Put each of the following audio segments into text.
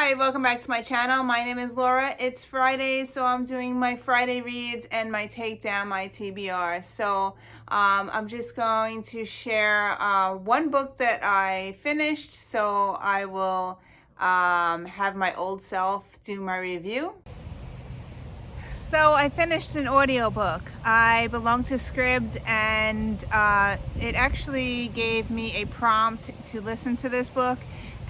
Hi, welcome back to my channel. My name is Laura. It's Friday, so I'm doing my Friday reads and my Take Down My TBR. So I'm just going to share one book that I finished, so I will have my old self do my review. So I finished an audiobook. I belong to Scribd, and it actually gave me a prompt to listen to this book,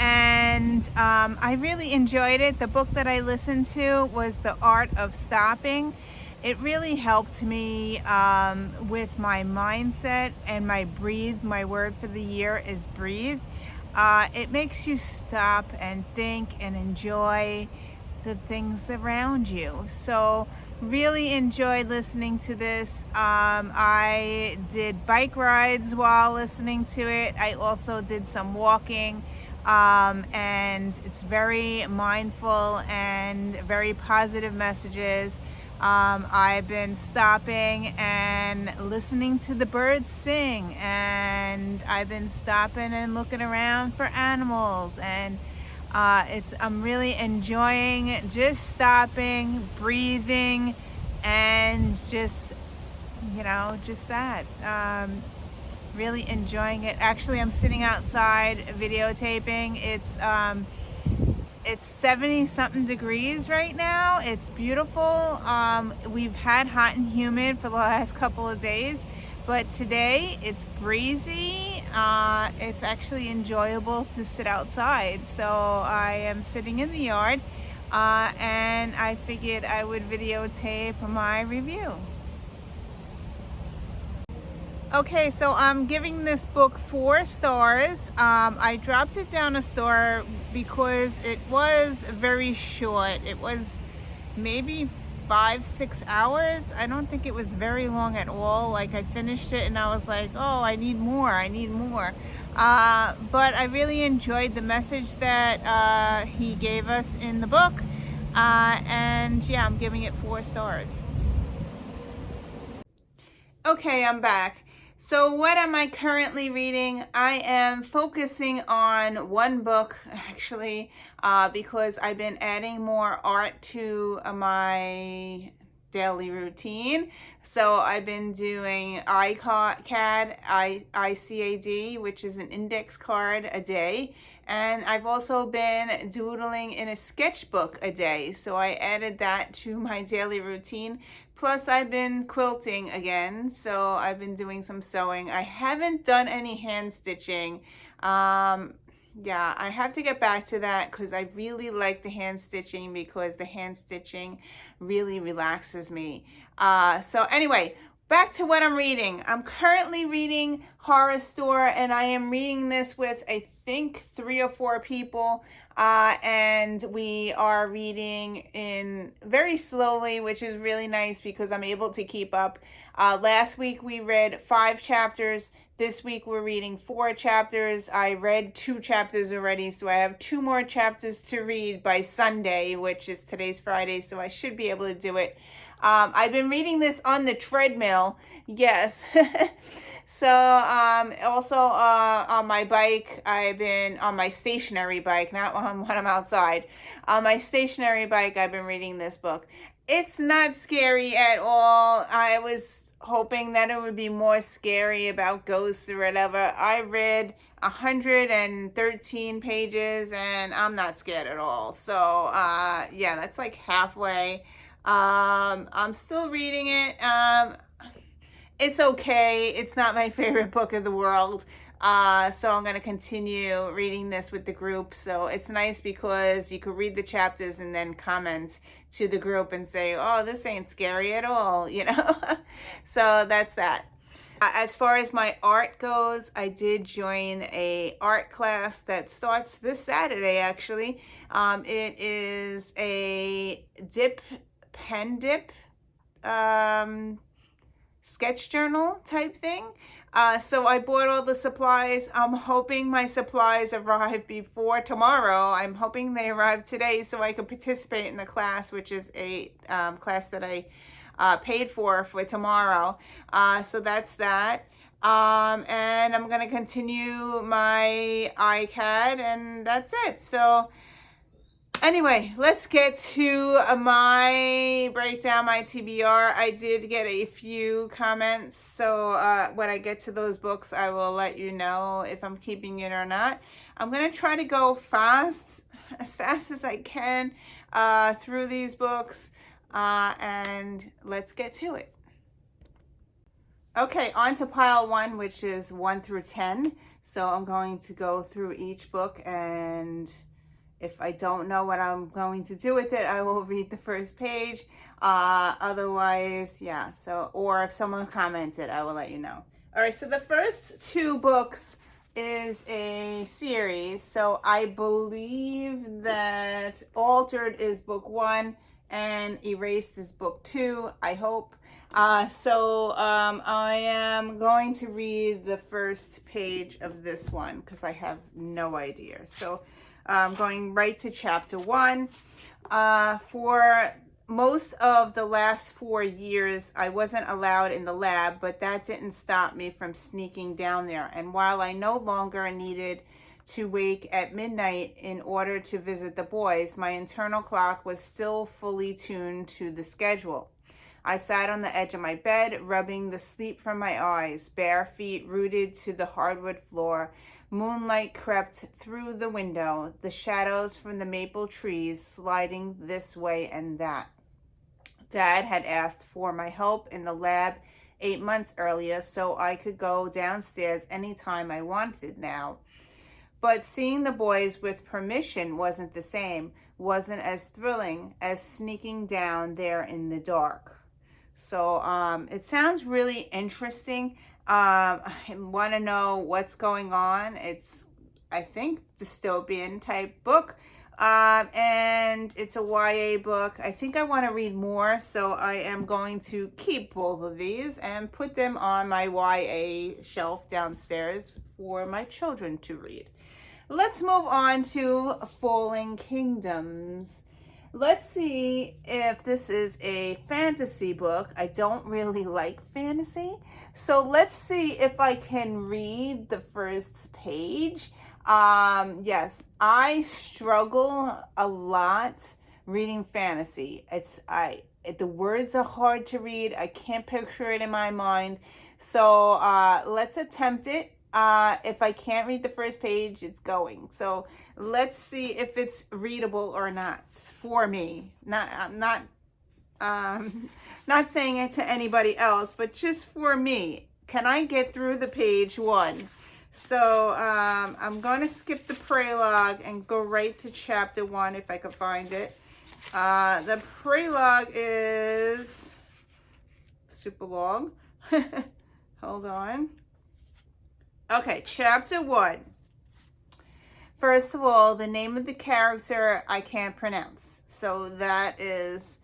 and I really enjoyed it. The book that I listened to was The Art of Stopping. It really helped me with my mindset and my breathe. My word for the year is breathe. It makes you stop and think and enjoy the things around you. So really enjoyed listening to this. I did bike rides while listening to it. I also did some walking, and it's very mindful and very positive messages. I've been stopping and listening to the birds sing, and I've been stopping and looking around for animals, and I'm really enjoying just stopping, breathing, and just that. Really enjoying it. Actually, I'm sitting outside videotaping. It's 70 something degrees right now. It's beautiful. We've had hot and humid for the last couple of days, but today it's breezy. It's actually enjoyable to sit outside. So I am sitting in the yard, and I figured I would videotape my review. Okay, so I'm giving this book 4 stars. I dropped it down a star because it was very short. It was maybe 5-6 hours. I don't think it was very long at all. Like, I finished it and I was like, oh, I need more. But I really enjoyed the message that he gave us in the book. And yeah, I'm giving it 4 stars. Okay, I'm back. So what am I currently reading? I am focusing on one book, actually, because I've been adding more art to my daily routine. So I've been doing ICAD, which is an index card a day. And I've also been doodling in a sketchbook a day. So I added that to my daily routine. Plus, I've been quilting again, so I've been doing some sewing. I haven't done any hand stitching. Yeah, I have to get back to that because I really like the hand stitching, because the hand stitching really relaxes me. So anyway, back to what I'm reading. I'm currently reading Horror Store, and I am reading this with, I think, 3 or 4 people. And we are reading in very slowly, which is really nice because I'm able to keep up. Last week we read 5 chapters. This week we're reading 4 chapters. I read 2 chapters already, so I have 2 more chapters to read by Sunday, which is today's Friday, so I should be able to do it. I've been reading this on the treadmill, yes. So also on my bike, I've been on my stationary bike, not when I'm outside. On my stationary bike, I've been reading this book. It's not scary at all. I was hoping that it would be more scary about ghosts or whatever. I read 113 pages and I'm not scared at all. So yeah, that's like halfway. I'm still reading it. It's okay. It's not my favorite book of the world. So I'm going to continue reading this with the group. So it's nice because you could read the chapters and then comment to the group and say, oh, this ain't scary at all, you know? So that's that. As far as my art goes, I did join a art class that starts this Saturday, actually. It is a pen dip, sketch journal type thing. So I bought all the supplies. I'm hoping my supplies arrive before tomorrow. I'm hoping they arrive today so I can participate in the class, which is a class that I paid for tomorrow. So that's that. And I'm going to continue my ICAD, and that's it. So Anyway, let's get to my breakdown, my TBR. I did get a few comments, so when I get to those books, I will let you know if I'm keeping it or not. I'm going to try to go as fast as I can through these books, and let's get to it. Okay, on to pile 1, which is 1 through 10. So I'm going to go through each book, and if I don't know what I'm going to do with it, I will read the first page. Otherwise, yeah, or if someone commented, I will let you know. All right, so the first 2 books is a series. So I believe that Altered is book 1 and Erased is book 2, I hope. I am going to read the first page of this one because I have no idea. So I'm going right to chapter 1. For most of the last 4 years, I wasn't allowed in the lab, but that didn't stop me from sneaking down there. And while I no longer needed to wake at midnight in order to visit the boys, my internal clock was still fully tuned to the schedule. I sat on the edge of my bed, rubbing the sleep from my eyes, bare feet rooted to the hardwood floor. Moonlight crept through the window, the shadows from the maple trees sliding this way and that. Dad had asked for my help in the lab 8 months earlier, so I could go downstairs anytime I wanted now. But seeing the boys with permission wasn't the same, wasn't as thrilling as sneaking down there in the dark. So it sounds really interesting. I want to know what's going on. It's, I think, dystopian type book. And it's a YA book. I think I want to read more, so I am going to keep both of these and put them on my YA shelf downstairs for my children to read. Let's move on to Falling Kingdoms. Let's see if this is a fantasy book. I don't really like fantasy. So let's see if I can read the first page. Yes, I struggle a lot reading fantasy. The words are hard to read. I can't picture it in my mind. So let's attempt it. If I can't read the first page, it's going. So let's see if it's readable or not for me. Not saying it to anybody else, but just for me. Can I get through the page 1? So I'm going to skip the prologue and go right to chapter 1 if I can find it. The prologue is super long. Hold on. Okay, chapter 1. First of all, the name of the character I can't pronounce. So that is,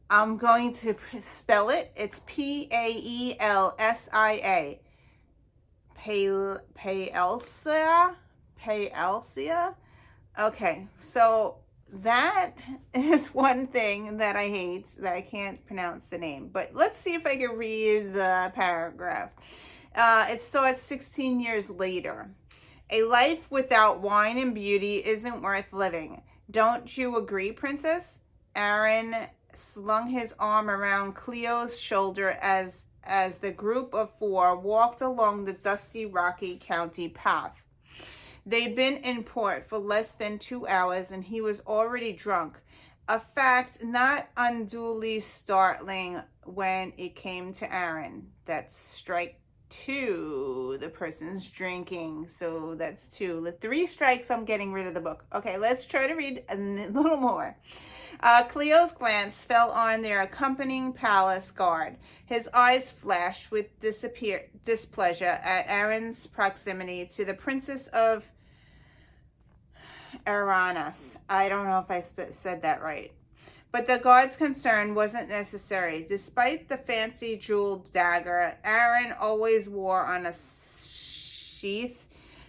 I'm going to spell it. It's Paelsia. Paelsia. Okay, so that is one thing that I hate, that I can't pronounce the name. But let's see if I can read the paragraph. It starts 16 years later. A life without wine and beauty isn't worth living. Don't you agree, Princess? Aaron slung his arm around Cleo's shoulder as the group of 4 walked along the dusty, rocky county path. They'd been in port for less than 2 hours, and he was already drunk. A fact not unduly startling when it came to Aaron. That's strike 2. The person's drinking, so that's 2. The 3 strikes, I'm getting rid of the book. Okay, let's try to read a little more. Cleo's glance fell on their accompanying palace guard. His eyes flashed with displeasure at Aaron's proximity to the Princess of Aranas. I don't know if I said that right. But the guard's concern wasn't necessary. Despite the fancy jeweled dagger Aaron always wore on a sheath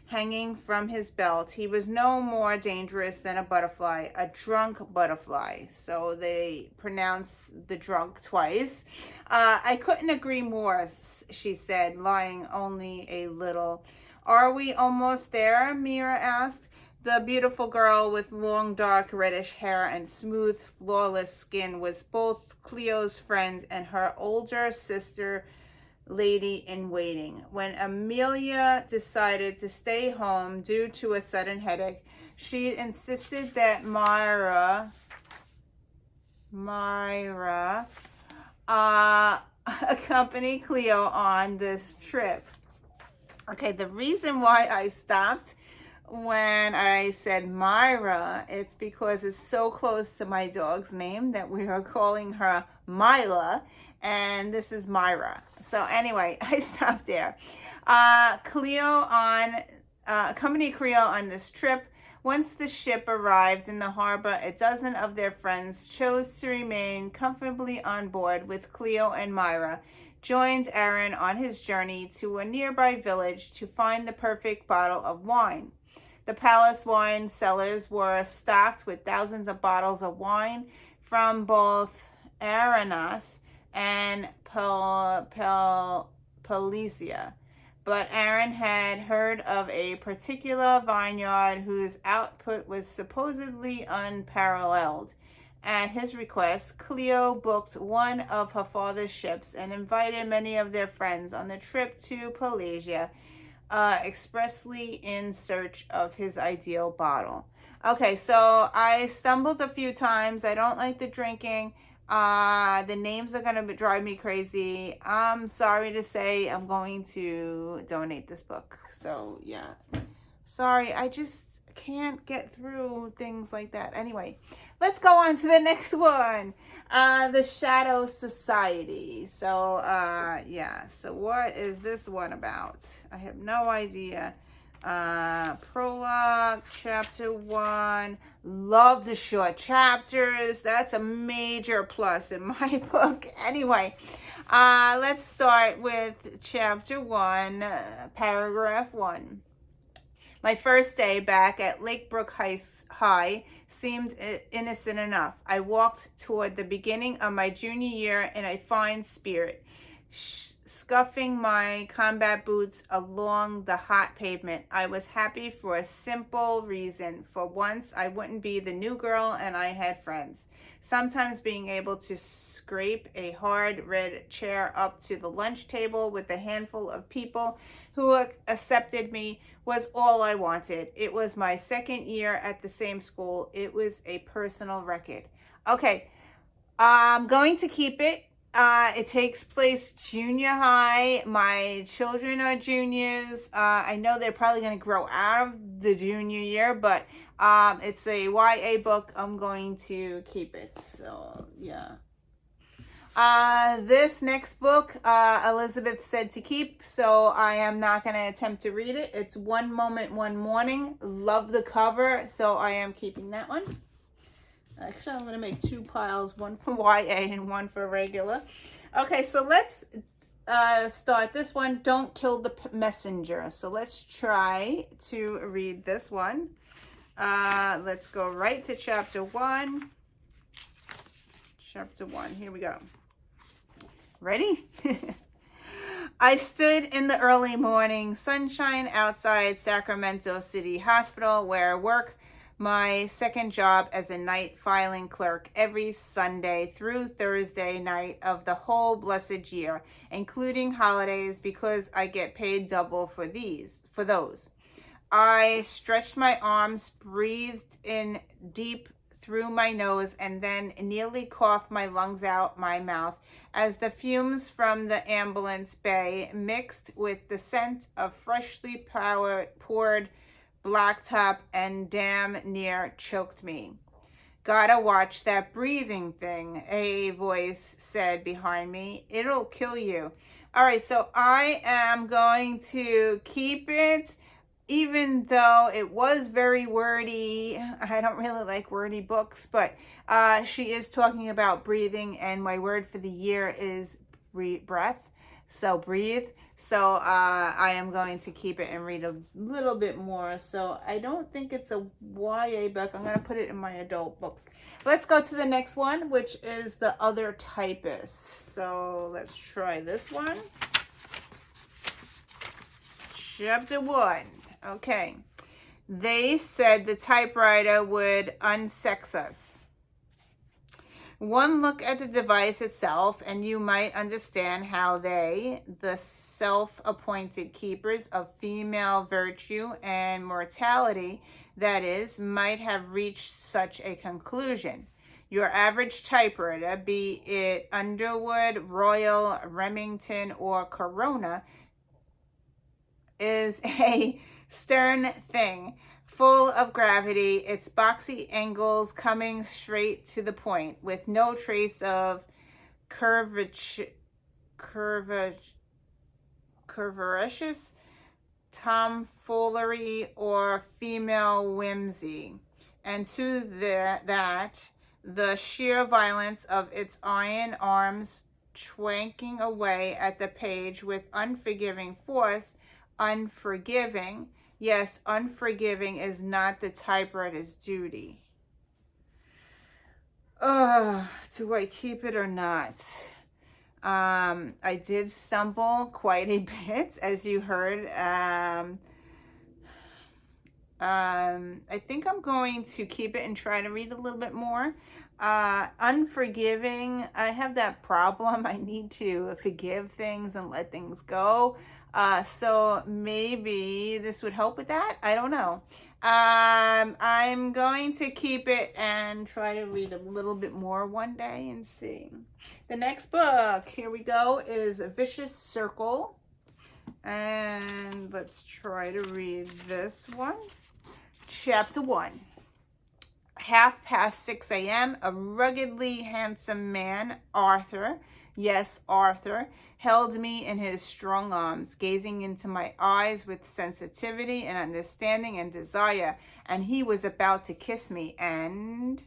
hanging from his belt, he was no more dangerous than a butterfly, a drunk butterfly. So they pronounce the drunk twice. I couldn't agree more, she said, lying only a little. Are we almost there? Mira asked. The beautiful girl with long dark reddish hair and smooth flawless skin was both Cleo's friend and her older sister lady in waiting. When Amelia decided to stay home due to a sudden headache, she insisted that Myra accompany Cleo on this trip. Okay, the reason why I stopped when I said Myra, it's because it's so close to my dog's name that we are calling her Mila, and this is Myra. So anyway, I stopped there. Accompany Cleo on this trip. Once the ship arrived in the harbor, a dozen of their friends chose to remain comfortably on board with Cleo, and Myra joined Aaron on his journey to a nearby village to find the perfect bottle of wine. The palace wine cellars were stocked with thousands of bottles of wine from both Aranas and Palesia. But Aaron had heard of a particular vineyard whose output was supposedly unparalleled. At his request, Cleo booked one of her father's ships and invited many of their friends on the trip to Palesia, expressly in search of his ideal bottle. Okay, so I stumbled a few times. I don't like the drinking. The names are going to drive me crazy. I'm sorry to say I'm going to donate this book. So, yeah. Sorry, I just can't get through things like that. Anyway, let's go on to the next one. The Shadow Society. So, yeah. So, what is this one about? I have no idea. Prologue, chapter 1. Love the short chapters. That's a major plus in my book. Anyway, let's start with chapter 1, paragraph 1. My first day back at Lakebrook High seemed innocent enough. I walked toward the beginning of my junior year in a fine spirit, scuffing my combat boots along the hot pavement. I was happy for a simple reason. For once, I wouldn't be the new girl and I had friends. Sometimes being able to scrape a hard red chair up to the lunch table with a handful of people who accepted me was all I wanted. It was my second year at the same school. It was a personal record. Okay, I'm going to keep it. It takes place junior high. My children are juniors. I know they're probably going to grow out of the junior year, but it's a YA book. I'm going to keep it. So, yeah. This next book, Elizabeth said to keep, so I am not going to attempt to read it. It's One Moment, One Morning. Love the cover, so I am keeping that one. Actually, I'm going to make two piles, one for YA and one for regular. Okay, so let's start this one. Don't Kill the Messenger. So let's try to read this one. Let's go right to chapter 1. Chapter 1, here we go. Ready? I stood in the early morning sunshine outside Sacramento City Hospital, where I work my second job as a night filing clerk every Sunday through Thursday night of the whole blessed year, including holidays, because I get paid double for those. I stretched my arms, breathed in deep through my nose, and then nearly coughed my lungs out my mouth as the fumes from the ambulance bay mixed with the scent of freshly poured blacktop and damn near choked me. Gotta watch that breathing thing, a voice said behind me. It'll kill you. All right, so I am going to keep it, even though it was very wordy. I don't really like wordy books, but she is talking about breathing, and my word for the year is breath. So breathe. So I am going to keep it and read a little bit more. So I don't think it's a YA book. I'm going to put it in my adult books. Let's go to the next one, which is The Other Typist. So let's try this one. Chapter 1. Okay. They said the typewriter would unsex us. One look at the device itself, and you might understand how they, the self-appointed keepers of female virtue and mortality, that is, might have reached such a conclusion. Your average typewriter, be it Underwood, Royal, Remington, or Corona, is a stern thing, full of gravity, its boxy angles coming straight to the point, with no trace of curvaceous tomfoolery or female whimsy. And to that, the sheer violence of its iron arms twanking away at the page with unforgiving force. Unforgiving. Yes, unforgiving is not the typewriter's duty. Do I keep it or not? I did stumble quite a bit, as you heard. I think I'm going to keep it and try to read a little bit more. Unforgiving, I have that problem. I need to forgive things and let things go. So maybe this would help with that. I don't know. I'm going to keep it and try to read a little bit more one day and see. The next book, here we go, is Vicious Circle. And let's try to read this one. Chapter 1. 6:30 a.m., a ruggedly handsome man, Arthur, yes, Arthur, held me in his strong arms, gazing into my eyes with sensitivity and understanding and desire, and he was about to kiss me, and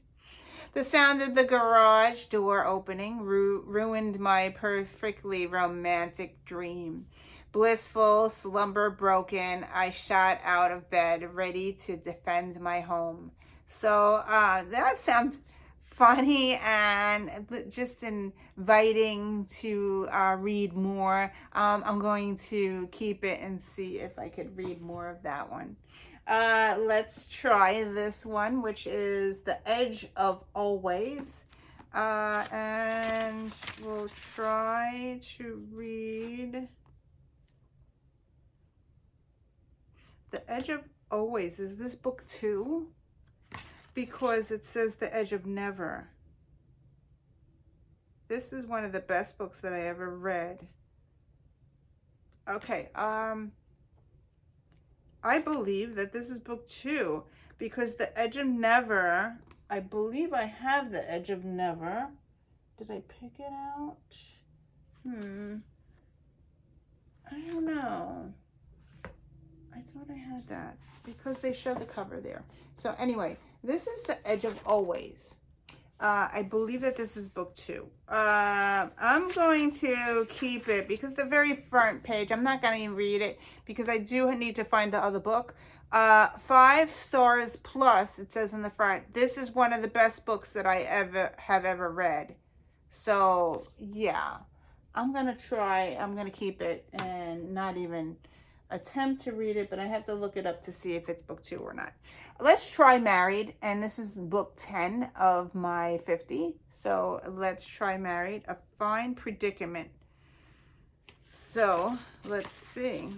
the sound of the garage door opening ruined my perfectly romantic dream. Blissful, slumber broken, I shot out of bed, ready to defend my home. So that sounds funny and just inviting to read more. I'm going to keep it and see if I could read more of that one. Let's try this one, which is The Edge of Always. And we'll try to read The Edge of Always. Is this book 2? Because it says The Edge of Never. This is one of the best books that I ever read. Okay, I believe that this is book 2, because The Edge of Never, I believe I have The Edge of Never. Did I pick it out? I don't know. I thought I had that because they show the cover there. So anyway, this is The Edge of Always. I believe that this is book 2. I'm going to keep it because the very front page, I'm not going to read it because I do need to find the other book. 5 stars plus, it says in the front. This is one of the best books that I have ever read. So yeah, I'm going to keep it and not even attempt to read it, but I have to look it up to see if it's book 2 or not. Let's try Married, and this is book 10 of my 50. So let's try Married, A Fine Predicament. So let's see.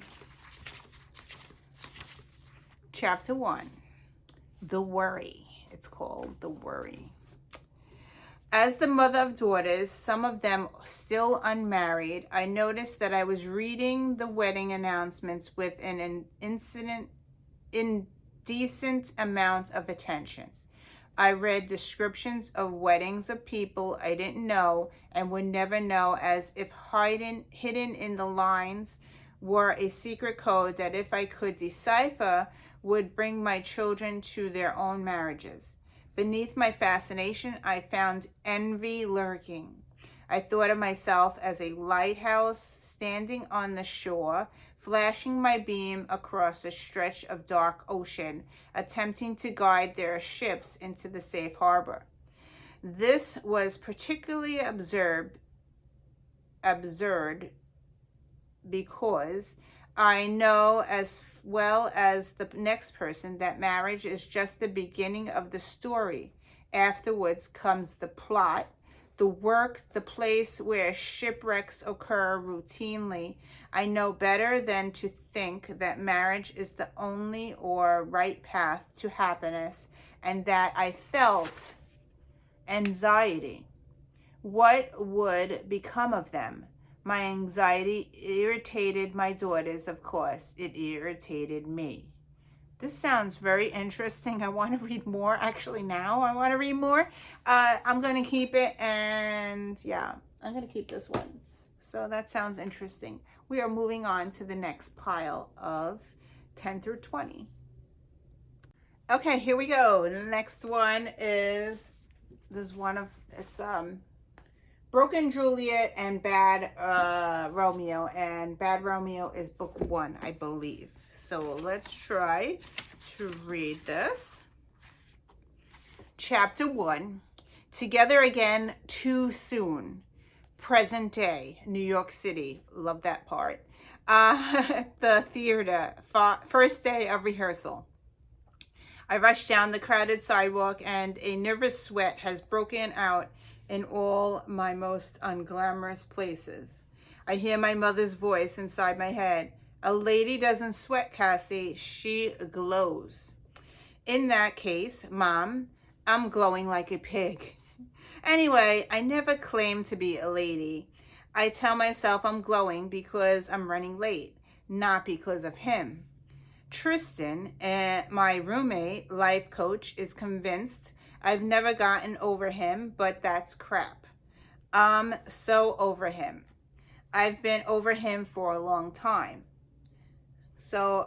Chapter 1, The Worry. It's called The Worry. As the mother of daughters, some of them still unmarried, I noticed that I was reading the wedding announcements with an indecent amount of attention. I read descriptions of weddings of people I didn't know and would never know, as if hidden in the lines were a secret code that, if I could decipher, would bring my children to their own marriages. Beneath my fascination, I found envy lurking. I thought of myself as a lighthouse standing on the shore, flashing my beam across a stretch of dark ocean, attempting to guide their ships into the safe harbor. This was particularly absurd because I know as well as the next person that marriage is just the beginning of the story. Afterwards comes the plot, the work, the place where shipwrecks occur routinely. I know better than to think that marriage is the only or right path to happiness, and that I felt anxiety. What would become of them? My anxiety irritated my daughters, of course. It irritated me. This sounds very interesting. I want to read more. Actually, now I want to read more. I'm going to keep it, and yeah, I'm going to keep this one. So that sounds interesting. We are moving on to the next pile of 10 through 20. Okay, here we go. The next one is, it's Broken Juliet and Bad Romeo, and Bad Romeo is book 1, I believe. So let's try to read this. Chapter 1, Together Again Too Soon. Present day, New York City. Love that part. The theater, first day of rehearsal. I rush down the crowded sidewalk and a nervous sweat has broken out in all my most unglamorous places. I hear my mother's voice inside my head. A lady doesn't sweat, Cassie. She glows. In that case, Mom, I'm glowing like a pig. Anyway, I never claimed to be a lady. I tell myself I'm glowing because I'm running late, not because of him. Tristan, my roommate, life coach, is convinced I've never gotten over him, but that's crap. I'm so over him. I've been over him for a long time. So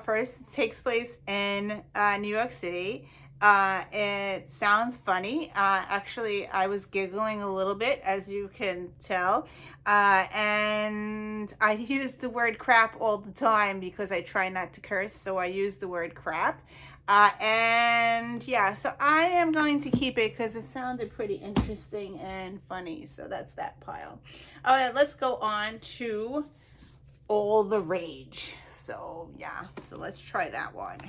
first, it takes place in New York City. It sounds funny. Actually, I was giggling a little bit, as you can tell. And I use the word crap all the time because I try not to curse. So I use the word crap. And yeah, so I am going to keep it because it sounded pretty interesting and funny. So that's that pile. All right, let's go on to All the Rage. So yeah, so let's try that one.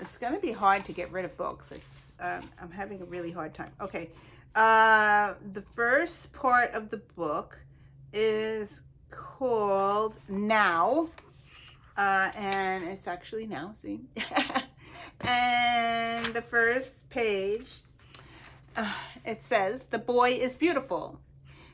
It's gonna be hard to get rid of books. I'm having a really hard time. Okay, the first part of the book is called Now, and it's actually now. See, and the first page, it says, "The boy is beautiful.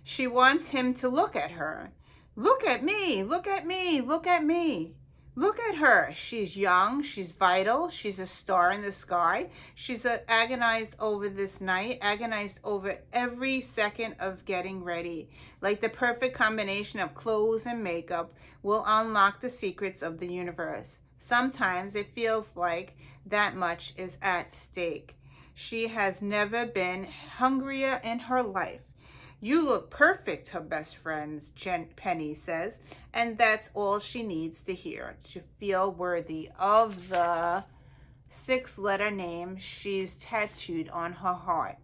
She wants him to look at her. Look at me. Look at me. Look at me." Look at her. She's young. She's vital. She's a star in the sky. She's agonized over this night, agonized over every second of getting ready. Like the perfect combination of clothes and makeup will unlock the secrets of the universe. Sometimes it feels like that much is at stake. She has never been hungrier in her life. You look perfect, her best friend Penny says, and that's all she needs to hear to feel worthy of the 6-letter name she's tattooed on her heart.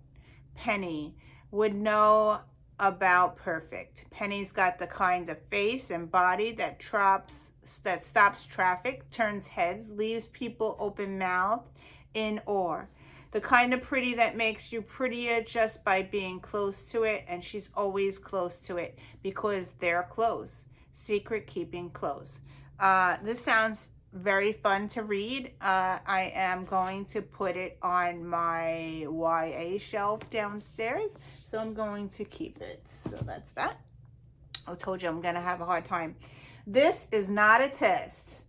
Penny would know about perfect. Penny's got the kind of face and body that stops traffic, turns heads, leaves people open-mouthed in awe. The kind of pretty that makes you prettier just by being close to it, and she's always close to it because they're close. Secret keeping close. This sounds very fun to read. I am going to put it on my YA shelf downstairs, so I'm going to keep it. So that's that. I told you I'm going to have a hard time. This is not a test.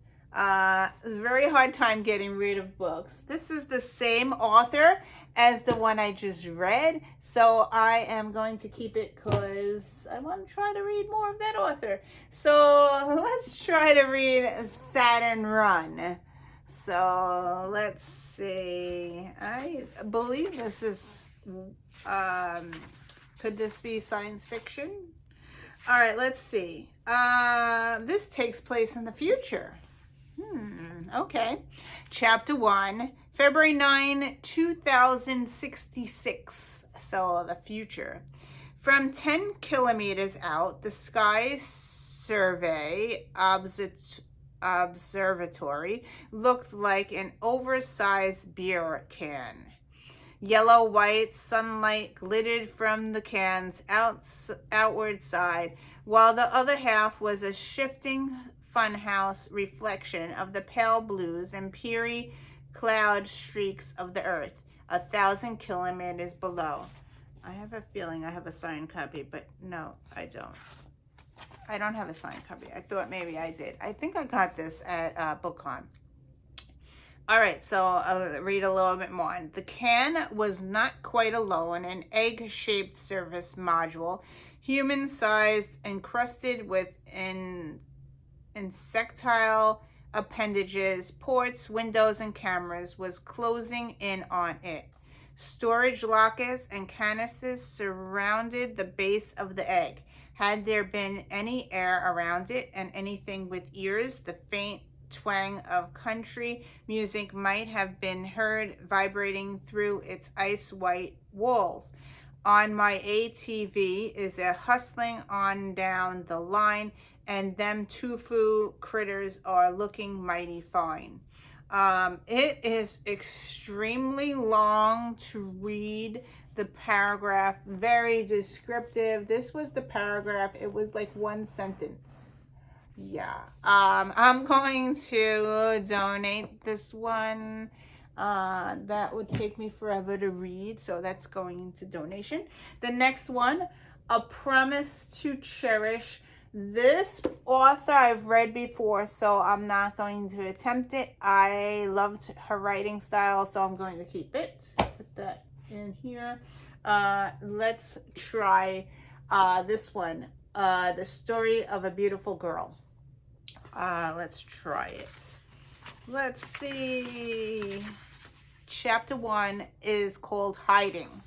Very hard time getting rid of books. This is the same author as the one I just read, so I am going to keep it because I want to try to read more of that author. So let's try to read Saturn Run. So let's see. I believe this is could this be science fiction? All right, let's see. This takes place in the future. Okay. Chapter 1, February 9, 2066. So the future. From 10 kilometers out, the sky survey observatory looked like an oversized beer can. Yellow-white sunlight glittered from the can's outward side, while the other half was a shifting funhouse reflection of the pale blues and peery cloud streaks of the earth, 1,000 kilometers below. I have a feeling I have a signed copy, but no, I don't. I don't have a signed copy. I thought maybe I did. I think I got this at BookCon. All right, so I'll read a little bit more. The can was not quite alone. An egg-shaped surface module, human-sized, encrusted with insectile appendages, ports, windows, and cameras, was closing in on it. Storage lockers and canisters surrounded the base of the egg. Had there been any air around it and anything with ears, the faint twang of country music might have been heard vibrating through its ice-white walls. On my ATV is a hustling on down the line, and them tofu critters are looking mighty fine. It is extremely long to read. The paragraph, very descriptive. This was the paragraph. It was like one sentence. Yeah. I'm going to donate this one. That would take me forever to read, so that's going into donation. The next one, A Promise to Cherish. This author I've read before, so I'm not going to attempt it. I loved her writing style, so I'm going to keep it. Put that in here. Let's try this one. The Story of a Beautiful Girl. Let's try it. Let's see. Chapter 1 is called Hiding.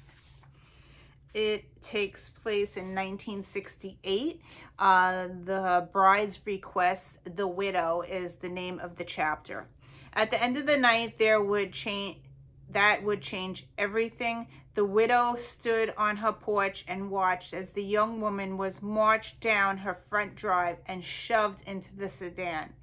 It takes place in 1968. The Bride's Request, The Widow, is the name of the chapter. At the end of the night, that would change everything. The widow stood on her porch and watched as the young woman was marched down her front drive and shoved into the sedan.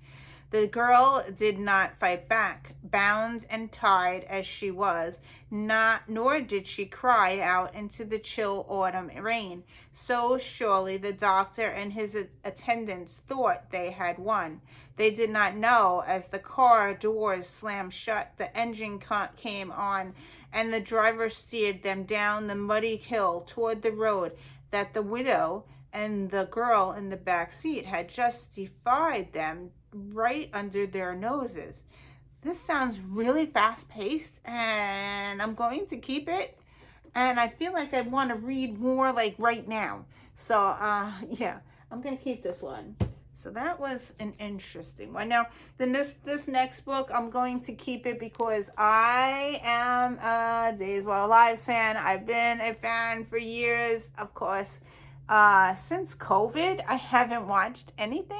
The girl did not fight back, bound and tied as she was, nor did she cry out into the chill autumn rain. So surely the doctor and his attendants thought they had won. They did not know, as the car doors slammed shut, the engine came on, and the driver steered them down the muddy hill toward the road, that the widow and the girl in the back seat had just defied them right under their noses. This sounds really fast-paced, and I'm going to keep it. And I feel like I want to read more like right now. So, yeah, I'm going to keep this one. So that was an interesting one. Now, then this next book, I'm going to keep it because I am a Days While Lives fan. I've been a fan for years. Of course, since COVID, I haven't watched anything,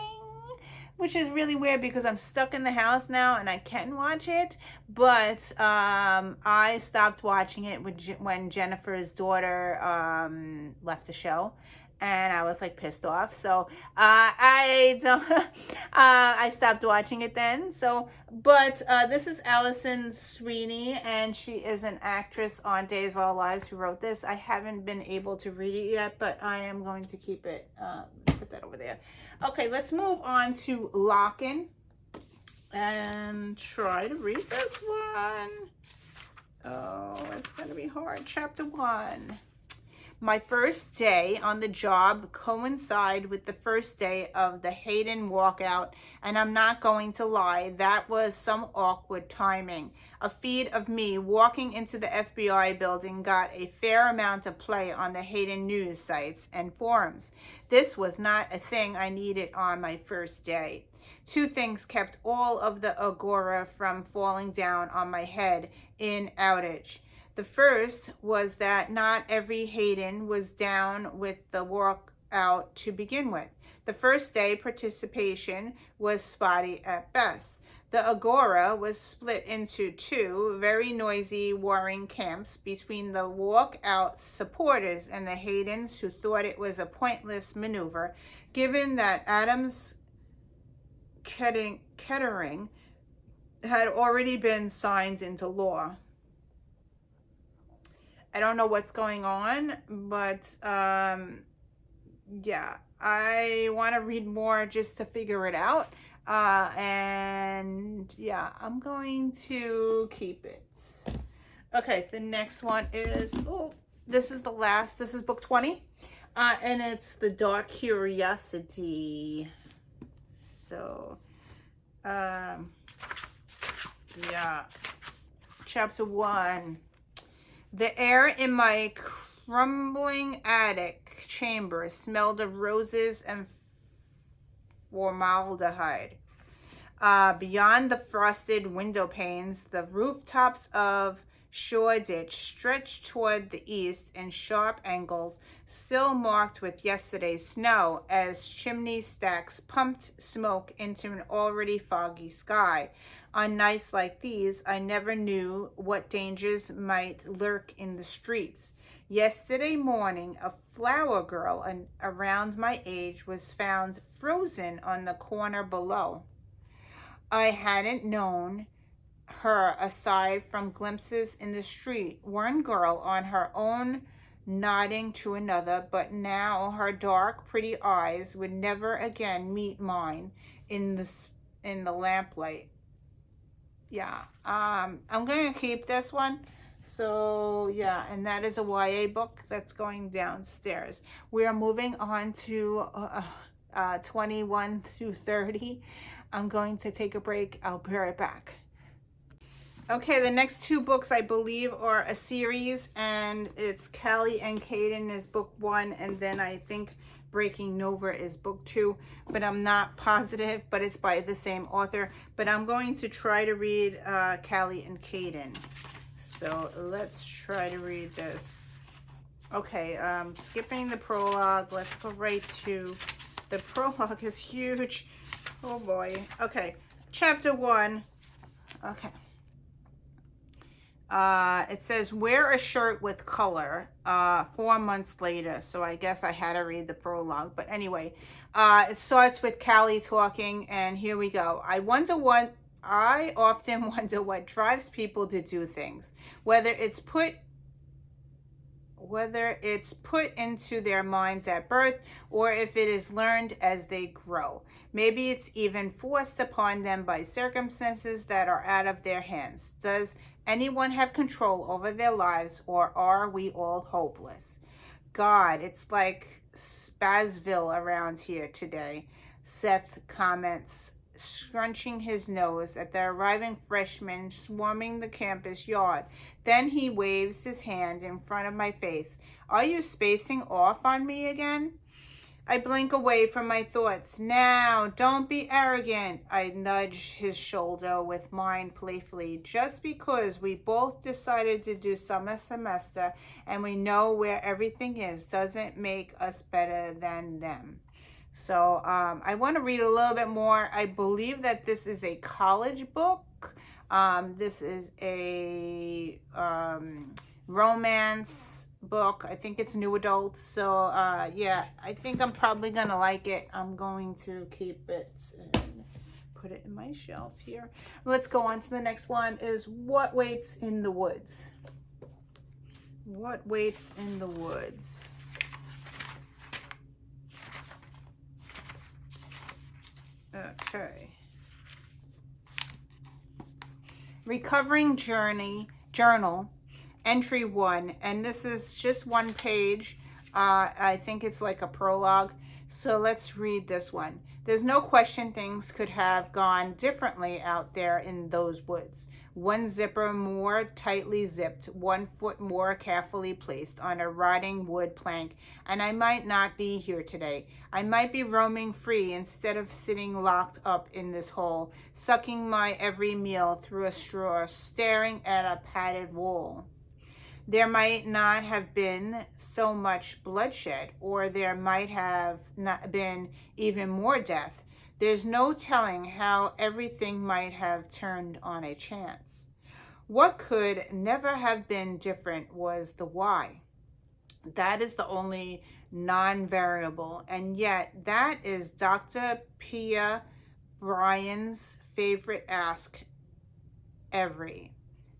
which is really weird because I'm stuck in the house now and I can watch it. But I stopped watching it when Jennifer's daughter left the show. And I was like pissed off, so I stopped watching it then. So, but this is Allison Sweeney, and she is an actress on Days of Our Lives who wrote this. I haven't been able to read it yet, but I am going to keep it. Put that over there. Okay, let's move on to Lock-In and try to read this one. Oh, it's gonna be hard. Chapter 1. My first day on the job coincided with the first day of the Hayden walkout, and I'm not going to lie, that was some awkward timing. A feed of me walking into the FBI building got a fair amount of play on the Hayden news sites and forums. This was not a thing I needed on my first day. Two things kept all of the agora from falling down on my head in outage. The first was that not every Hayden was down with the walkout to begin with. The first day participation was spotty at best. The agora was split into two very noisy warring camps between the walk-out supporters and the Haydens, who thought it was a pointless maneuver, given that Adams Kettering had already been signed into law. I don't know what's going on, but yeah, I want to read more just to figure it out. And yeah, I'm going to keep it. Okay, the next one is, oh, this is the last, this is book 20. And it's The Dark Curiosity. So, yeah. Chapter 1. The air in my crumbling attic chamber smelled of roses and formaldehyde. Beyond the frosted window panes, the rooftops of Shoreditch stretched toward the east in sharp angles, still marked with yesterday's snow, as chimney stacks pumped smoke into an already foggy sky. On nights like these, I never knew what dangers might lurk in the streets. Yesterday morning, a flower girl around my age was found frozen on the corner below. I hadn't known her aside from glimpses in the street. One girl on her own nodding to another, but now her dark, pretty eyes would never again meet mine in the lamplight. Yeah, I'm going to keep this one. So yeah, and that is a YA book that's going downstairs. We are moving on to 21 through 30. I'm going to take a break. I'll be right back. Okay, the next two books I believe are a series, and it's Callie and Caden is book 1, and then I think Breaking Nova is book 2, but I'm not positive, but it's by the same author. But I'm going to try to read Callie and Caden. So let's try to read this. Okay, skipping the prologue. Let's go right to the prologue. Is huge. Oh boy. Okay, chapter 1. Okay. It says, wear a shirt with color, 4 months later. So I guess I had to read the prologue. But anyway, it starts with Callie talking, and here we go. I often wonder what drives people to do things, whether it's put into their minds at birth, or if it is learned as they grow. Maybe it's even forced upon them by circumstances that are out of their hands. Does anyone have control over their lives, or are we all hopeless? God, it's like Spazville around here today, Seth comments, scrunching his nose at the arriving freshmen swarming the campus yard. Then he waves his hand in front of my face. Are you spacing off on me again? I blink away from my thoughts. Now, don't be arrogant. I nudge his shoulder with mine playfully. Just because we both decided to do summer semester and we know where everything is doesn't make us better than them. So I want to read a little bit more. I believe that this is a college book. This is a romance book. I think it's new adult. So yeah, I think I'm probably going to like it. I'm going to keep it and put it in my shelf here. Let's go on to the next one. Is What Waits in the Woods. What Waits in the Woods. Okay. Recovering Journal, entry 1, and this is just one page. I think it's like a prologue. So let's read this one. There's no question things could have gone differently out there in those woods. One zipper more tightly zipped, 1 foot more carefully placed on a rotting wood plank, and I might not be here today. I might be roaming free instead of sitting locked up in this hole, sucking my every meal through a straw, staring at a padded wall. There might not have been so much bloodshed, or there might have not been even more death. There's no telling how everything might have turned on a chance. What could never have been different was the why. That is the only non-variable, and yet that is Dr. Pia Bryan's favorite ask every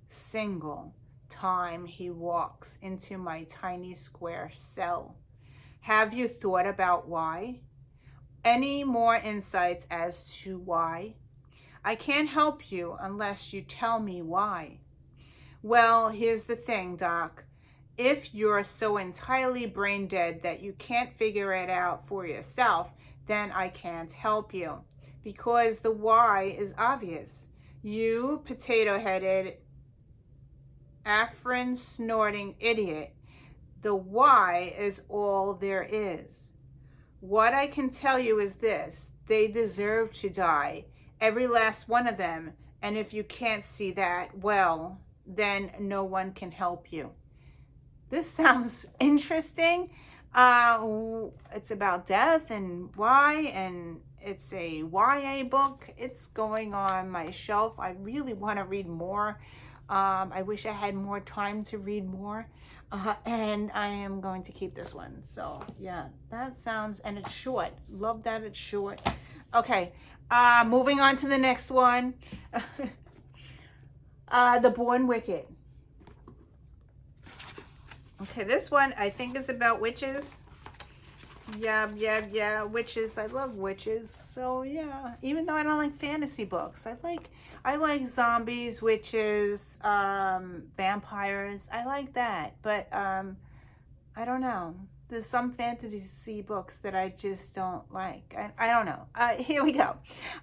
single time he walks into my tiny square cell. Have you thought about why? Any more insights as to why? I can't help you unless you tell me why. Well, here's the thing, Doc. If you're so entirely brain dead that you can't figure it out for yourself, then I can't help you. Because the why is obvious. You potato-headed, afrin-snorting idiot. The why is all there is. What I can tell you is this. They deserve to die. Every last one of them. And if you can't see that, well, then no one can help you. This sounds interesting. It's about death and why, and it's a YA book. It's going on my shelf. I really want to read more. I wish I had more time to read more. And I am going to keep this one. So yeah, that sounds, and it's short. Love that it's short. Okay, moving on to the next one. The Born Wicked. Okay, this one I think is about witches. Yeah, witches. I love witches. So yeah, even though I don't like fantasy books, I like zombies, witches, vampires. I like that, but I don't know. There's some fantasy books that I just don't like. I don't know. Here we go.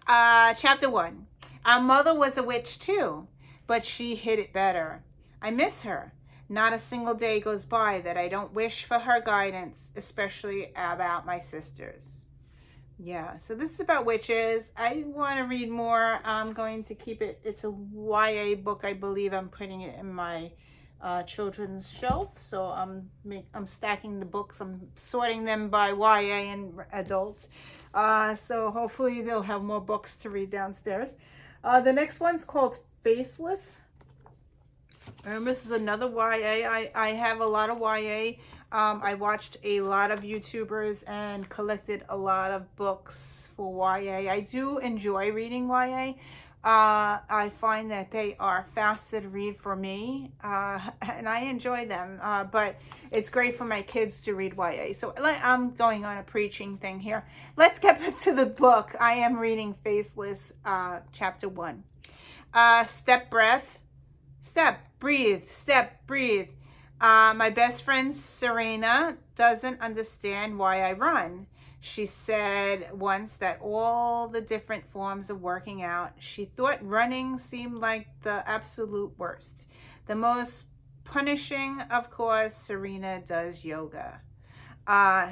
Chapter 1. Our mother was a witch too, but she hid it better. I miss her. Not a single day goes by that I don't wish for her guidance, especially about my sisters. Yeah, so this is about witches. I want to read more. I'm going to keep it. It's a YA book, I believe. I'm putting it in my children's shelf. So I'm stacking the books. I'm sorting them by YA and adults. So hopefully they'll have more books to read downstairs. The next one's called Faceless. This is another YA. I have a lot of YA. I watched a lot of YouTubers and collected a lot of books for YA. I do enjoy reading YA. I find that they are faster to read for me, and I enjoy them. But it's great for my kids to read YA. So I'm going on a preaching thing here. Let's get back to the book. I am reading Faceless, Chapter 1. Step, breath. Step, breathe, step, breathe. My best friend Serena doesn't understand why I run. She said once that all the different forms of working out, she thought running seemed like the absolute worst. The most punishing, of course, Serena does yoga.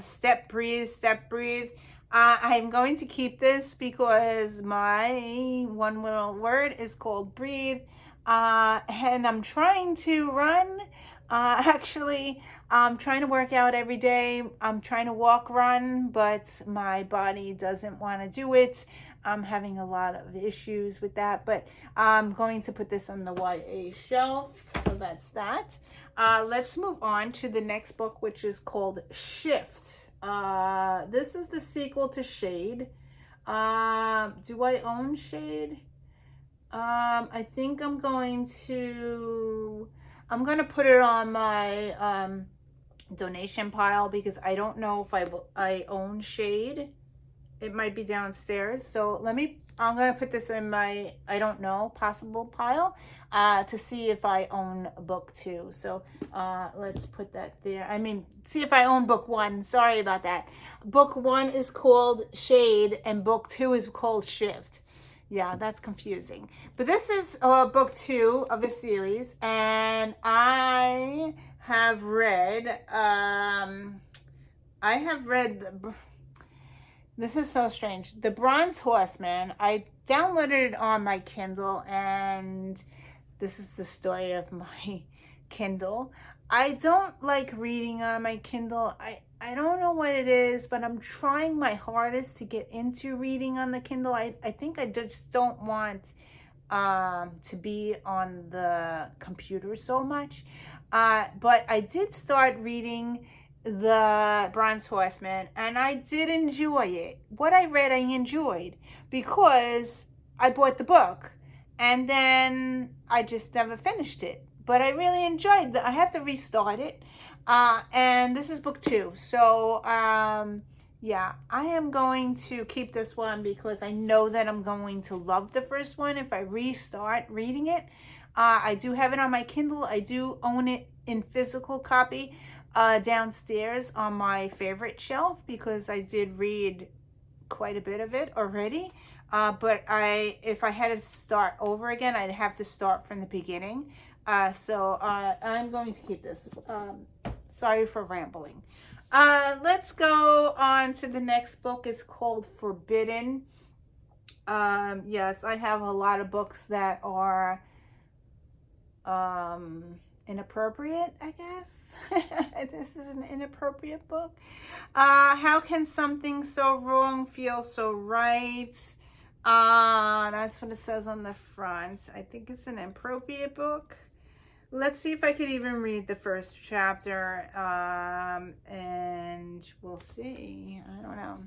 Step, breathe, step, breathe. I'm going to keep this because my one little word is called breathe. And I'm trying to run. Actually, I'm trying to work out every day. I'm trying to walk, run, but my body doesn't want to do it. I'm having a lot of issues with that, but I'm going to put this on the YA shelf. So that's that. Let's move on to the next book, which is called Shift. This is the sequel to Shade. Do I own Shade? I think I'm going to put it on my donation pile because I don't know if I own Shade. It might be downstairs. So I'm going to put this in my, I don't know, possible pile to see if I own book 2. So let's put that there. I mean, see if I own book 1. Sorry about that. Book 1 is called Shade and book 2 is called Shift. Yeah, that's confusing. But this is book 2 of a series, and I have read, this is so strange, The Bronze Horseman. I downloaded it on my Kindle, and this is the story of my Kindle. I don't like reading on my Kindle. I don't know what it is, but I'm trying my hardest to get into reading on the Kindle. I think I just don't want to be on the computer so much. But I did start reading the Bronze Horseman, and I did enjoy it. What I read, I enjoyed because I bought the book, and then I just never finished it. But I really enjoyed it. I have to restart it. And this is book 2. So, yeah, I am going to keep this one because I know that I'm going to love the first one if I restart reading it. I do have it on my Kindle. I do own it in physical copy downstairs on my favorite shelf because I did read quite a bit of it already. But if I had to start over again, I'd have to start from the beginning. So I'm going to keep this. Sorry for rambling. Let's go on to the next book. It's called Forbidden. Yes, I have a lot of books that are inappropriate, I guess. This is an inappropriate book. How can something so wrong feel so right? That's what it says on the front. I think it's an inappropriate book. Let's see if I could even read the first chapter, and we'll see. I don't know.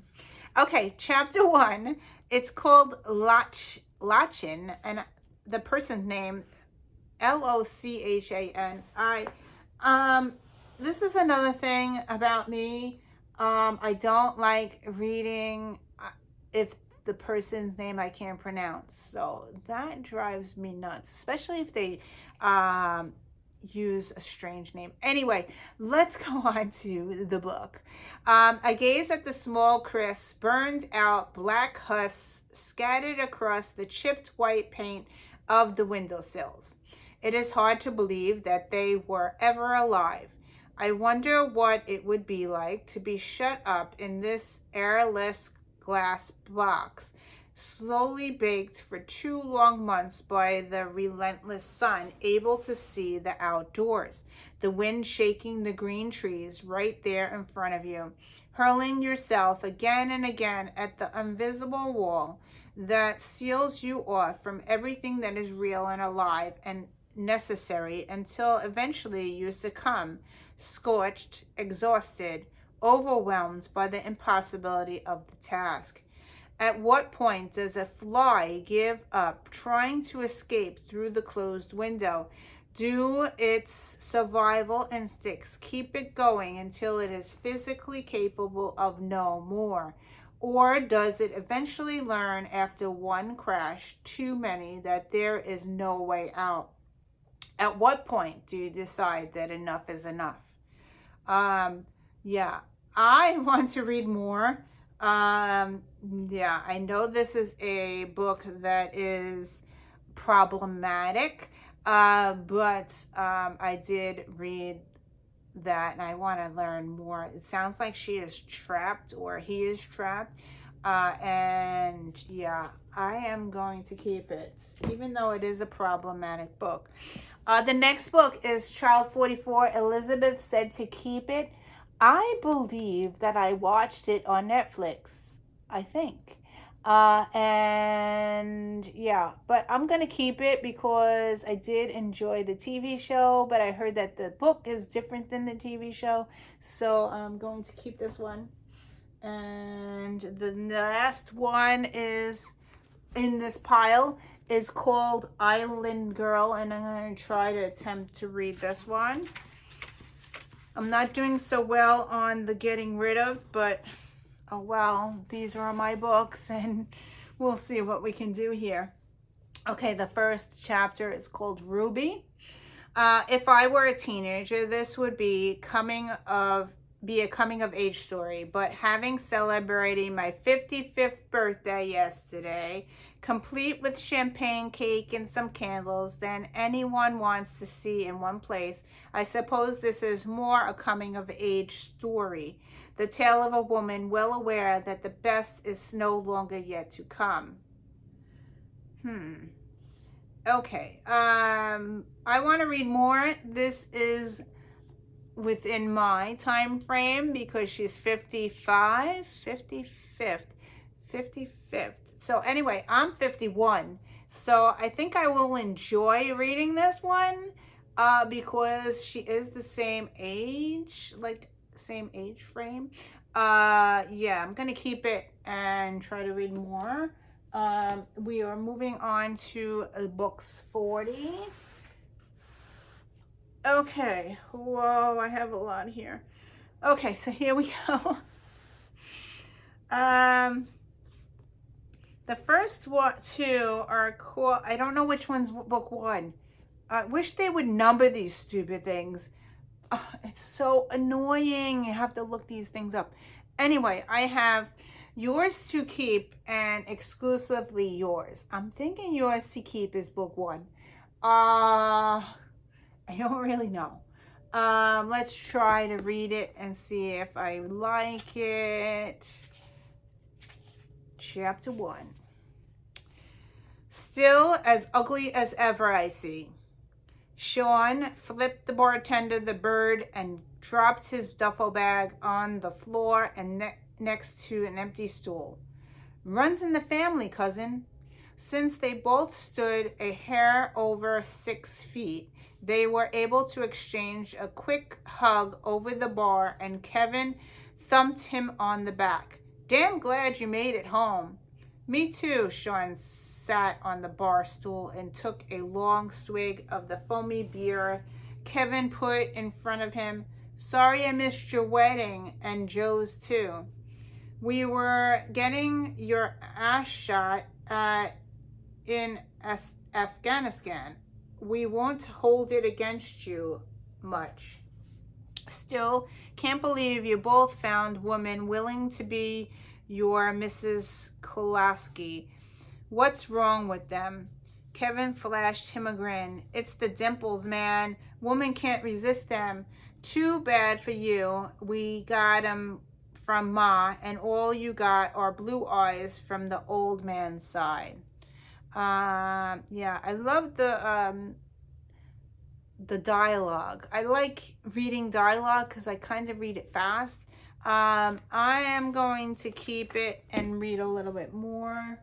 Okay, chapter 1. It's called Lochan, and the person's name, Lochan. This is another thing about me. I don't like reading if the person's name I can't pronounce. So that drives me nuts, especially if they use a strange name. Anyway, let's go on to the book. I gaze at the small, crisp, burned out black husks scattered across the chipped white paint of the windowsills. It is hard to believe that they were ever alive. I wonder what it would be like to be shut up in this airless glass box, slowly baked for 2 long months by the relentless sun, able to see the outdoors, the wind shaking the green trees right there in front of you, hurling yourself again and again at the invisible wall that seals you off from everything that is real and alive and necessary until eventually you succumb, scorched, exhausted, overwhelmed by the impossibility of the task. At what point does a fly give up trying to escape through the closed window? Do its survival instincts keep it going until it is physically capable of no more? Or does it eventually learn after one crash too many that there is no way out? At what point do you decide that enough is enough? Yeah, I want to read more. Yeah, I know this is a book that is problematic, but I did read that and I want to learn more. It sounds like she is trapped or he is trapped. And yeah, I am going to keep it, even though it is a problematic book. The next book is Child 44. Elizabeth said to keep it. I believe that I watched it on Netflix, I think. And yeah, but I'm going to keep it because I did enjoy the TV show, but I heard that the book is different than the TV show. So I'm going to keep this one. And the last one is in this pile is called Island Girl, and I'm going to try to attempt to read this one. I'm not doing so well on the getting rid of, but oh well, these are my books and we'll see what we can do here. Okay, the first chapter is called Ruby. If I were a teenager, this would be a coming of age story, but having celebrating my 55th birthday yesterday, complete with champagne cake and some candles than anyone wants to see in one place, I suppose this is more a coming of age story, the tale of a woman well aware that the best is no longer yet to come. Okay, I want to read more. This is within my time frame because she's 55, 55th, 55th. So anyway, I'm 51. So I think I will enjoy reading this one because she is the same age, like same age frame. Yeah, I'm gonna keep it and try to read more. We are moving on to books 40. Okay, whoa, I have a lot here. Okay, so here we go. The first two are cool. I don't know which one's book one. I wish they would number these stupid things. It's so annoying. You have to look these things up. Anyway, I have Yours to Keep and Exclusively Yours. I'm thinking Yours to Keep is book one. I don't really know. Let's try to read it and see if I like it. Chapter 1. Still as ugly as ever, I see. Sean flipped the bartender the bird and dropped his duffel bag on the floor and next to an empty stool. Runs in the family, cousin. Since they both stood a hair over 6 feet, they were able to exchange a quick hug over the bar, and Kevin thumped him on the back. Damn glad you made it home. Me too. Sean sat on the bar stool and took a long swig of the foamy beer Kevin put in front of him. Sorry I missed your wedding, and Joe's too. We were getting your ass shot in Afghanistan. We won't hold it against you much. Still, can't believe you both found women willing to be your Mrs. Kolaski. What's wrong with them? Kevin flashed him a grin. It's the dimples, man. Woman can't resist them. Too bad for you. We got 'em from Ma, and all you got are blue eyes from the old man's side. Yeah, I love the dialogue. I like reading dialogue because I kind of read it fast. I am going to keep it and read a little bit more.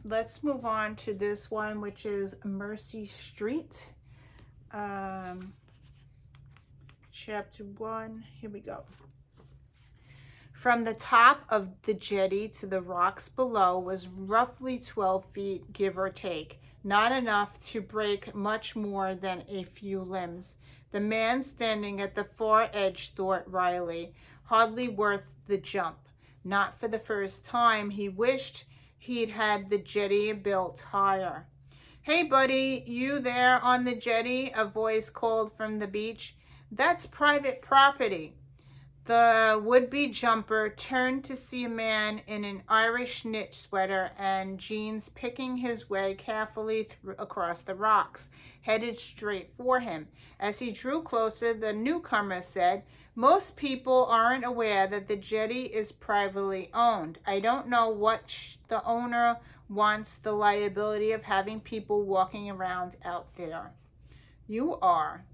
Let's move on to this one, which is Mercy Street. Chapter 1. Here we go. From the top of the jetty to the rocks below was roughly 12 feet, give or take. Not enough to break much more than a few limbs. The man standing at the far edge thought wryly, hardly worth the jump. Not for the first time. He wished he'd had the jetty built higher. Hey, buddy, you there on the jetty? A voice called from the beach. That's private property. The would-be jumper turned to see a man in an Irish knit sweater and jeans picking his way carefully across the rocks, headed straight for him. As he drew closer, the newcomer said, most people aren't aware that the jetty is privately owned. I don't know what the owner wants the liability of having people walking around out there. You are.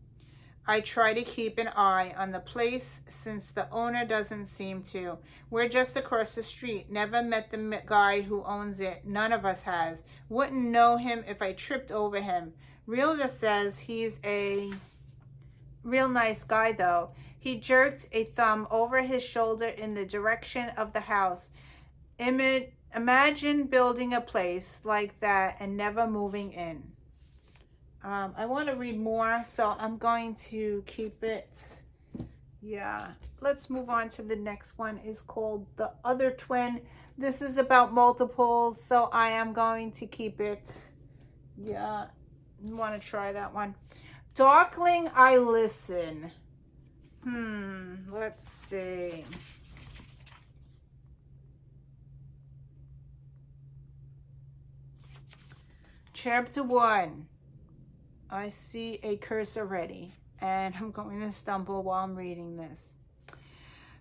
I try to keep an eye on the place since the owner doesn't seem to. We're just across the street. Never met the guy who owns it. None of us has. Wouldn't know him if I tripped over him. Realtor says he's a real nice guy, though. He jerked a thumb over his shoulder in the direction of the house. Imagine building a place like that and never moving in. I want to read more, so I'm going to keep it. Yeah, let's move on to the next one. It's called The Other Twin. This is about multiples, so I am going to keep it. Yeah, I want to try that one. Darkling, I Listen. Let's see. Chapter 1. I see a curse already, and I'm going to stumble while I'm reading this.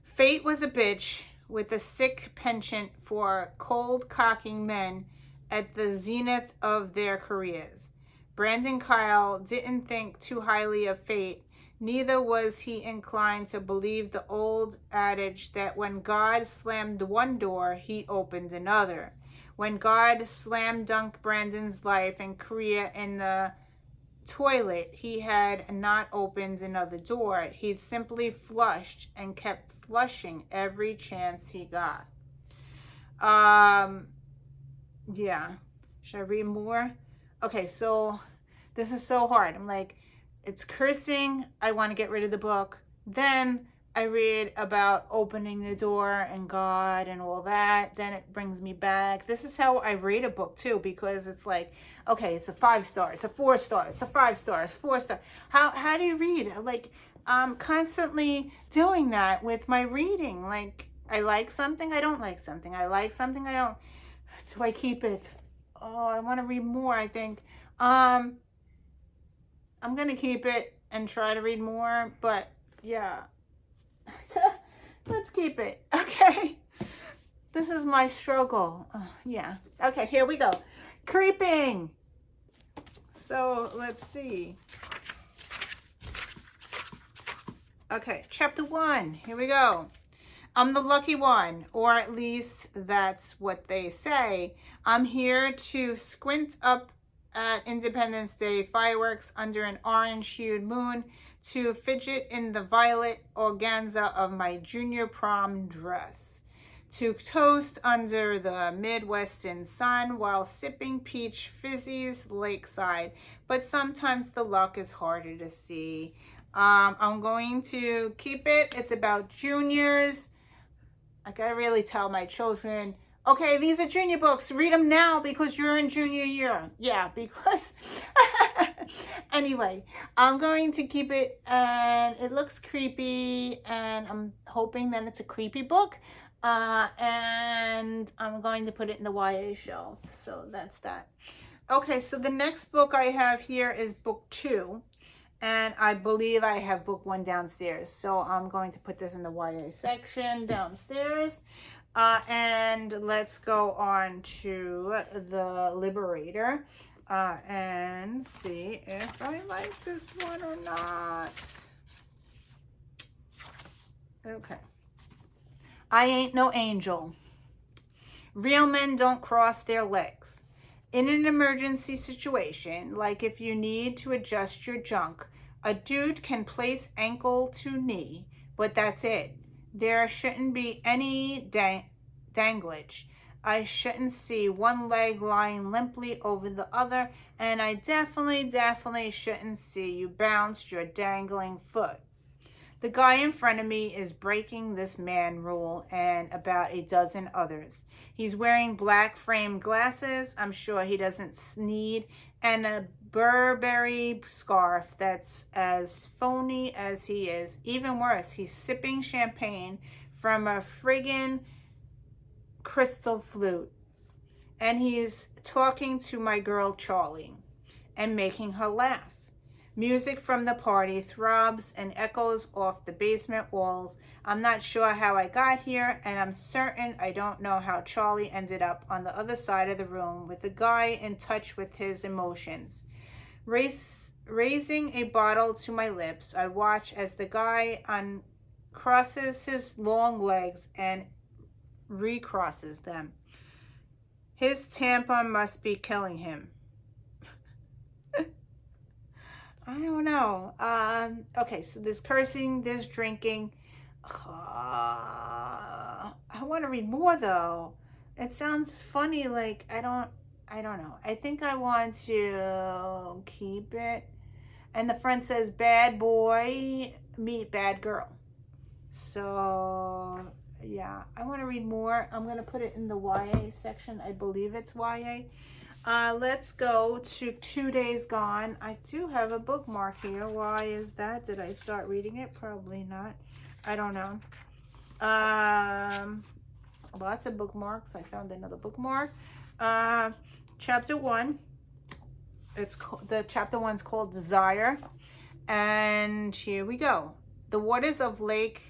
Fate was a bitch with a sick penchant for cold-cocking men at the zenith of their careers. Brandon Kyle didn't think too highly of fate, Neither was he inclined to believe the old adage that when God slammed one door, he opened another. When God slammed Dunk Brandon's life and Korea in the toilet, he had not opened another door. He simply flushed and kept flushing every chance he got. Yeah. Should I read more? Okay, so this is so hard. I'm like, it's cursing. I want to get rid of the book. Then I read about opening the door and God and all that. Then it brings me back. This is how I read a book too, because it's like, okay, it's a 5 star, it's a 4 star, it's a 5 star, it's 4 star. How do you read? Like, I'm constantly doing that with my reading. Like, I like something, I don't like something. I like something, I don't. So I keep it. Oh, I want to read more, I think. I'm gonna keep it and try to read more, but yeah. Let's keep it. Okay. This is my struggle. Yeah. Okay, here we go. Creeping. So let's see. Okay, chapter 1. Here we go. I'm the lucky one, or at least that's what they say. I'm here to squint up at Independence Day fireworks under an orange-hued moon, to fidget in the violet organza of my junior prom dress, to toast under the Midwestern sun while sipping peach fizzies lakeside. But sometimes the luck is harder to see. I'm going to keep it. It's about juniors. I gotta really tell my children, okay, these are junior books. Read them now because you're in junior year. Yeah, because anyway, I'm going to keep it, and it looks creepy, and I'm hoping that it's a creepy book. And I'm going to put it in the YA shelf. So that's that. Okay, so the next book I have here is book 2. And I believe I have book 1 downstairs. So I'm going to put this in the YA section downstairs. And let's go on to The Liberator. And see if I like this one or not. Okay. I ain't no angel. Real men don't cross their legs. In an emergency situation, like if you need to adjust your junk, a dude can place ankle to knee, but that's it. There shouldn't be any danglage. I shouldn't see one leg lying limply over the other, and I definitely shouldn't see you bounce your dangling foot. The guy in front of me is breaking this man rule and about a dozen others. He's wearing black framed glasses, I'm sure he doesn't need, and a Burberry scarf that's as phony as he is. Even worse, he's sipping champagne from a friggin' crystal flute. And he's talking to my girl Charlie and making her laugh. Music from the party throbs and echoes off the basement walls. I'm not sure how I got here, and I'm certain I don't know how Charlie ended up on the other side of the room with the guy in touch with his emotions. Raising a bottle to my lips, I watch as the guy uncrosses his long legs and recrosses them. His tampon must be killing him. I don't know. Okay, so there's cursing, there's drinking. I want to read more though. It sounds funny. Like I don't know. I think I want to keep it. And the front says bad boy meet bad girl. So yeah, I want to read more. I'm going to put it in the YA section. I believe it's YA. Let's go to 2 Days Gone. I do have a bookmark here. Why is that? Did I start reading it? Probably not. I don't know. Lots of bookmarks. I found another bookmark. Chapter 1. The chapter 1's called Desire. And here we go. The waters of Lake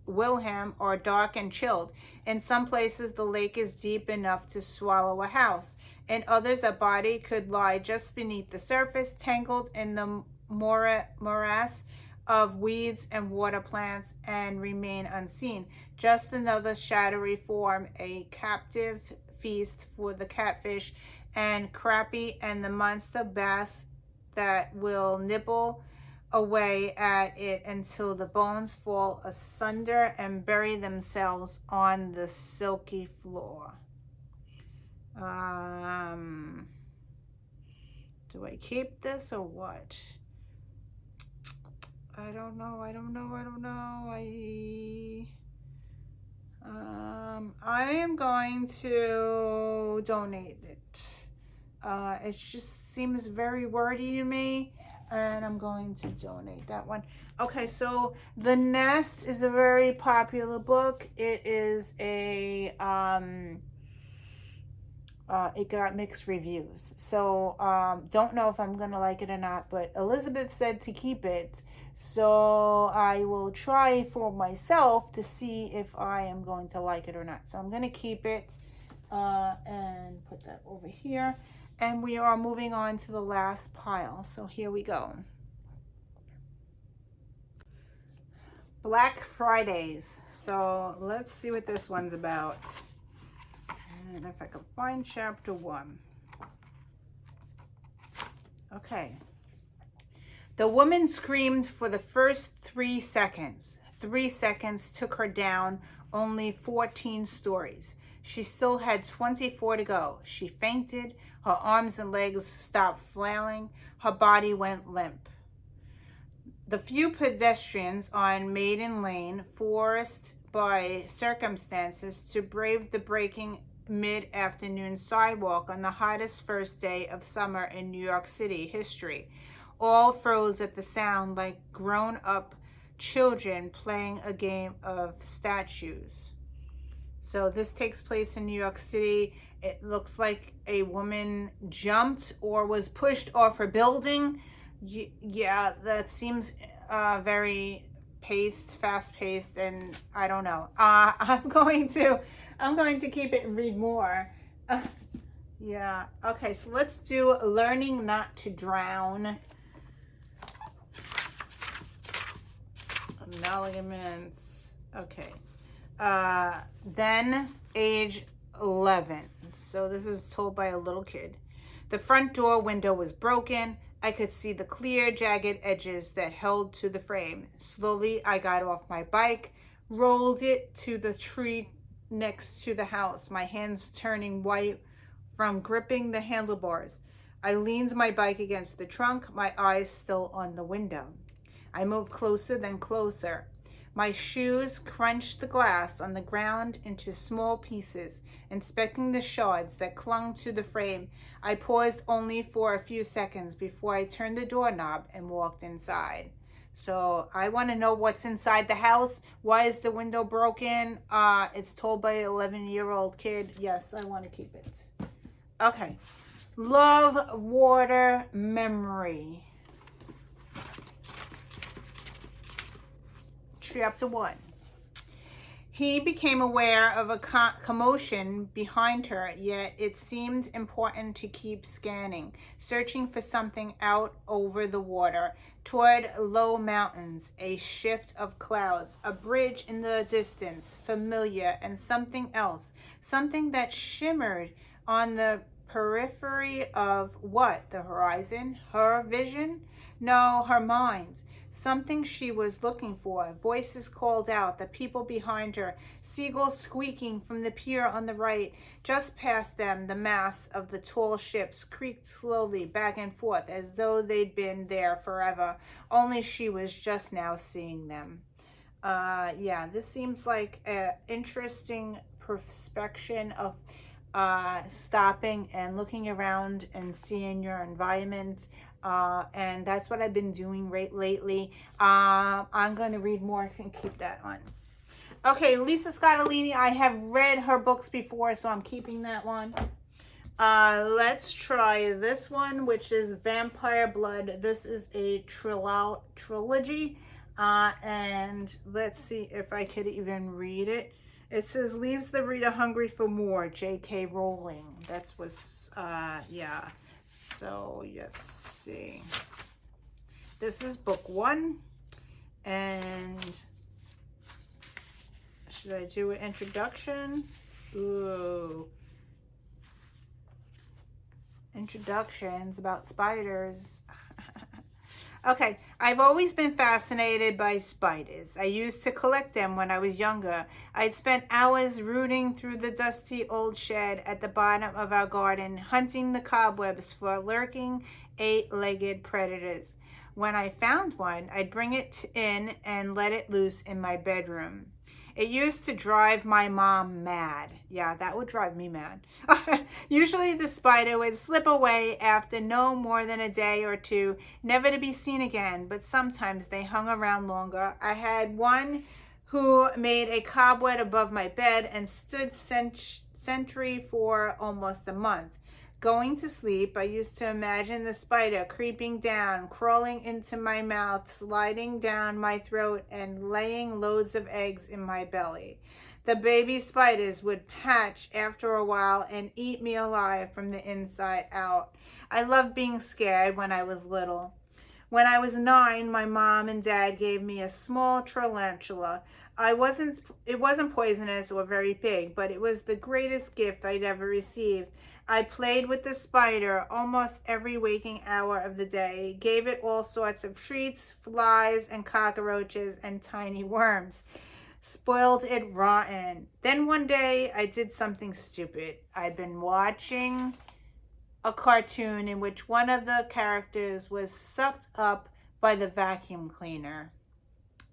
Wilhelm are dark and chilled. In some places, the lake is deep enough to swallow a house. In others, a body could lie just beneath the surface, tangled in the morass of weeds and water plants and remain unseen. Just another shadowy form, a captive feast for the catfish and crappie and the monster bass that will nibble away at it until the bones fall asunder and bury themselves on the silky floor. Do I keep this or what? I don't know. I am going to donate it. It just seems very wordy to me, and I'm going to donate that one. Okay, so The Nest is a very popular book. It is a it got mixed reviews, so don't know if I'm gonna like it or not, but Elizabeth said to keep it, so I will try for myself to see if I am going to like it or not. So I'm gonna keep it and put that over here, and we are moving on to the last pile. So here we go. Black Fridays. So let's see what this one's about. And if I can find chapter 1. Okay. The woman screamed for the first 3 seconds. 3 seconds took her down only 14 stories. She still had 24 to go. She fainted. Her arms and legs stopped flailing. Her body went limp. The few pedestrians on Maiden Lane, forced by circumstances to brave the breaking mid-afternoon sidewalk on the hottest first day of summer in New York City history, all froze at the sound like grown-up children playing a game of statues. So this takes place in New York City. It looks like a woman jumped or was pushed off her building. Yeah, that seems very fast-paced, and I don't know. I'm going to keep it and read more. Yeah. Okay, so let's do Learning Not to Drown. Amalgamants. Okay. Then age 11. So this is told by a little kid. The front door window was broken. I could see the clear, jagged edges that held to the frame. Slowly, I got off my bike, rolled it to the tree next to the house, my hands turning white from gripping the handlebars. I leaned my bike against the trunk, my eyes still on the window. I moved closer, then closer. My shoes crunched the glass on the ground into small pieces, inspecting the shards that clung to the frame. I paused only for a few seconds before I turned the doorknob and walked inside. So I want to know what's inside the house. Why is the window broken? It's told by an 11-year-old kid. Yes, I want to keep it. Okay. Love, water, memory. Chapter 1. He became aware of a commotion behind her, yet it seemed important to keep scanning, searching for something out over the water, toward low mountains, a shift of clouds, a bridge in the distance, familiar, and something else, something that shimmered on the periphery of what? The horizon? Her vision? No, her mind. Something she was looking for. Voices called out, the people behind her, seagulls squeaking from the pier on the right. Just past them, the masts of the tall ships creaked slowly back and forth as though they'd been there forever, only she was just now seeing them. Yeah, this seems like an interesting perspection of stopping and looking around and seeing your environment. And that's what I've been doing lately. I'm going to read more and keep that on. Okay, Lisa Scottolini. I have read her books before, so I'm keeping that one. Let's try this one, which is Vampire Blood. This is a trilogy. And let's see if I could even read it. It says, leaves the reader hungry for more, J.K. Rowling. That's what's, yeah. So, let's see. This is book 1. And should I do an introduction? Ooh. Introductions about spiders. Okay, I've always been fascinated by spiders. I used to collect them when I was younger. I'd spent hours rooting through the dusty old shed at the bottom of our garden, hunting the cobwebs for lurking eight-legged predators. When I found one, I'd bring it in and let it loose in my bedroom. It used to drive my mom mad. Yeah, that would drive me mad. Usually the spider would slip away after no more than a day or two, never to be seen again, but sometimes they hung around longer. I had one who made a cobweb above my bed and stood sentry for almost a month. Going to sleep, I used to imagine the spider creeping down, crawling into my mouth, sliding down my throat, and laying loads of eggs in my belly. The baby spiders would hatch after a while and eat me alive from the inside out. I loved being scared when I was little. When I was 9, my mom and dad gave me a small tarantula. It wasn't poisonous or very big, but it was the greatest gift I'd ever received. I played with the spider almost every waking hour of the day, gave it all sorts of treats, flies and cockroaches and tiny worms. Spoiled it rotten. Then one day I did something stupid. I'd been watching a cartoon in which one of the characters was sucked up by the vacuum cleaner.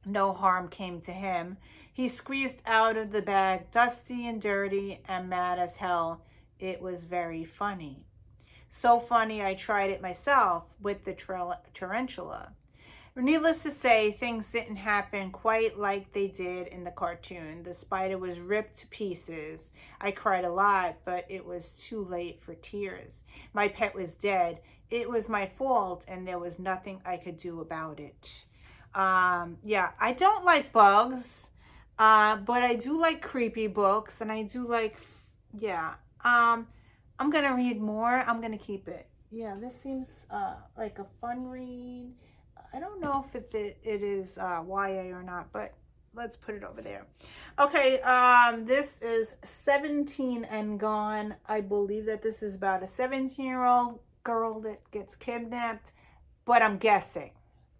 No harm came to him. He squeezed out of the bag, dusty and dirty and mad as hell. It was very funny. So funny I tried it myself with the tarantula. Needless to say, things didn't happen quite like they did in the cartoon. The spider was ripped to pieces. I cried a lot, but it was too late for tears. My pet was dead. It was my fault, and there was nothing I could do about it. Yeah, I don't like bugs, but I do like creepy books, and I do like, yeah. I'm gonna read more. I'm gonna keep it. Yeah, this seems like a fun read. I don't know if it is YA or not, but let's put it over there. Okay, this is 17 and Gone. I believe that this is about a 17-year-old girl that gets kidnapped, but I'm guessing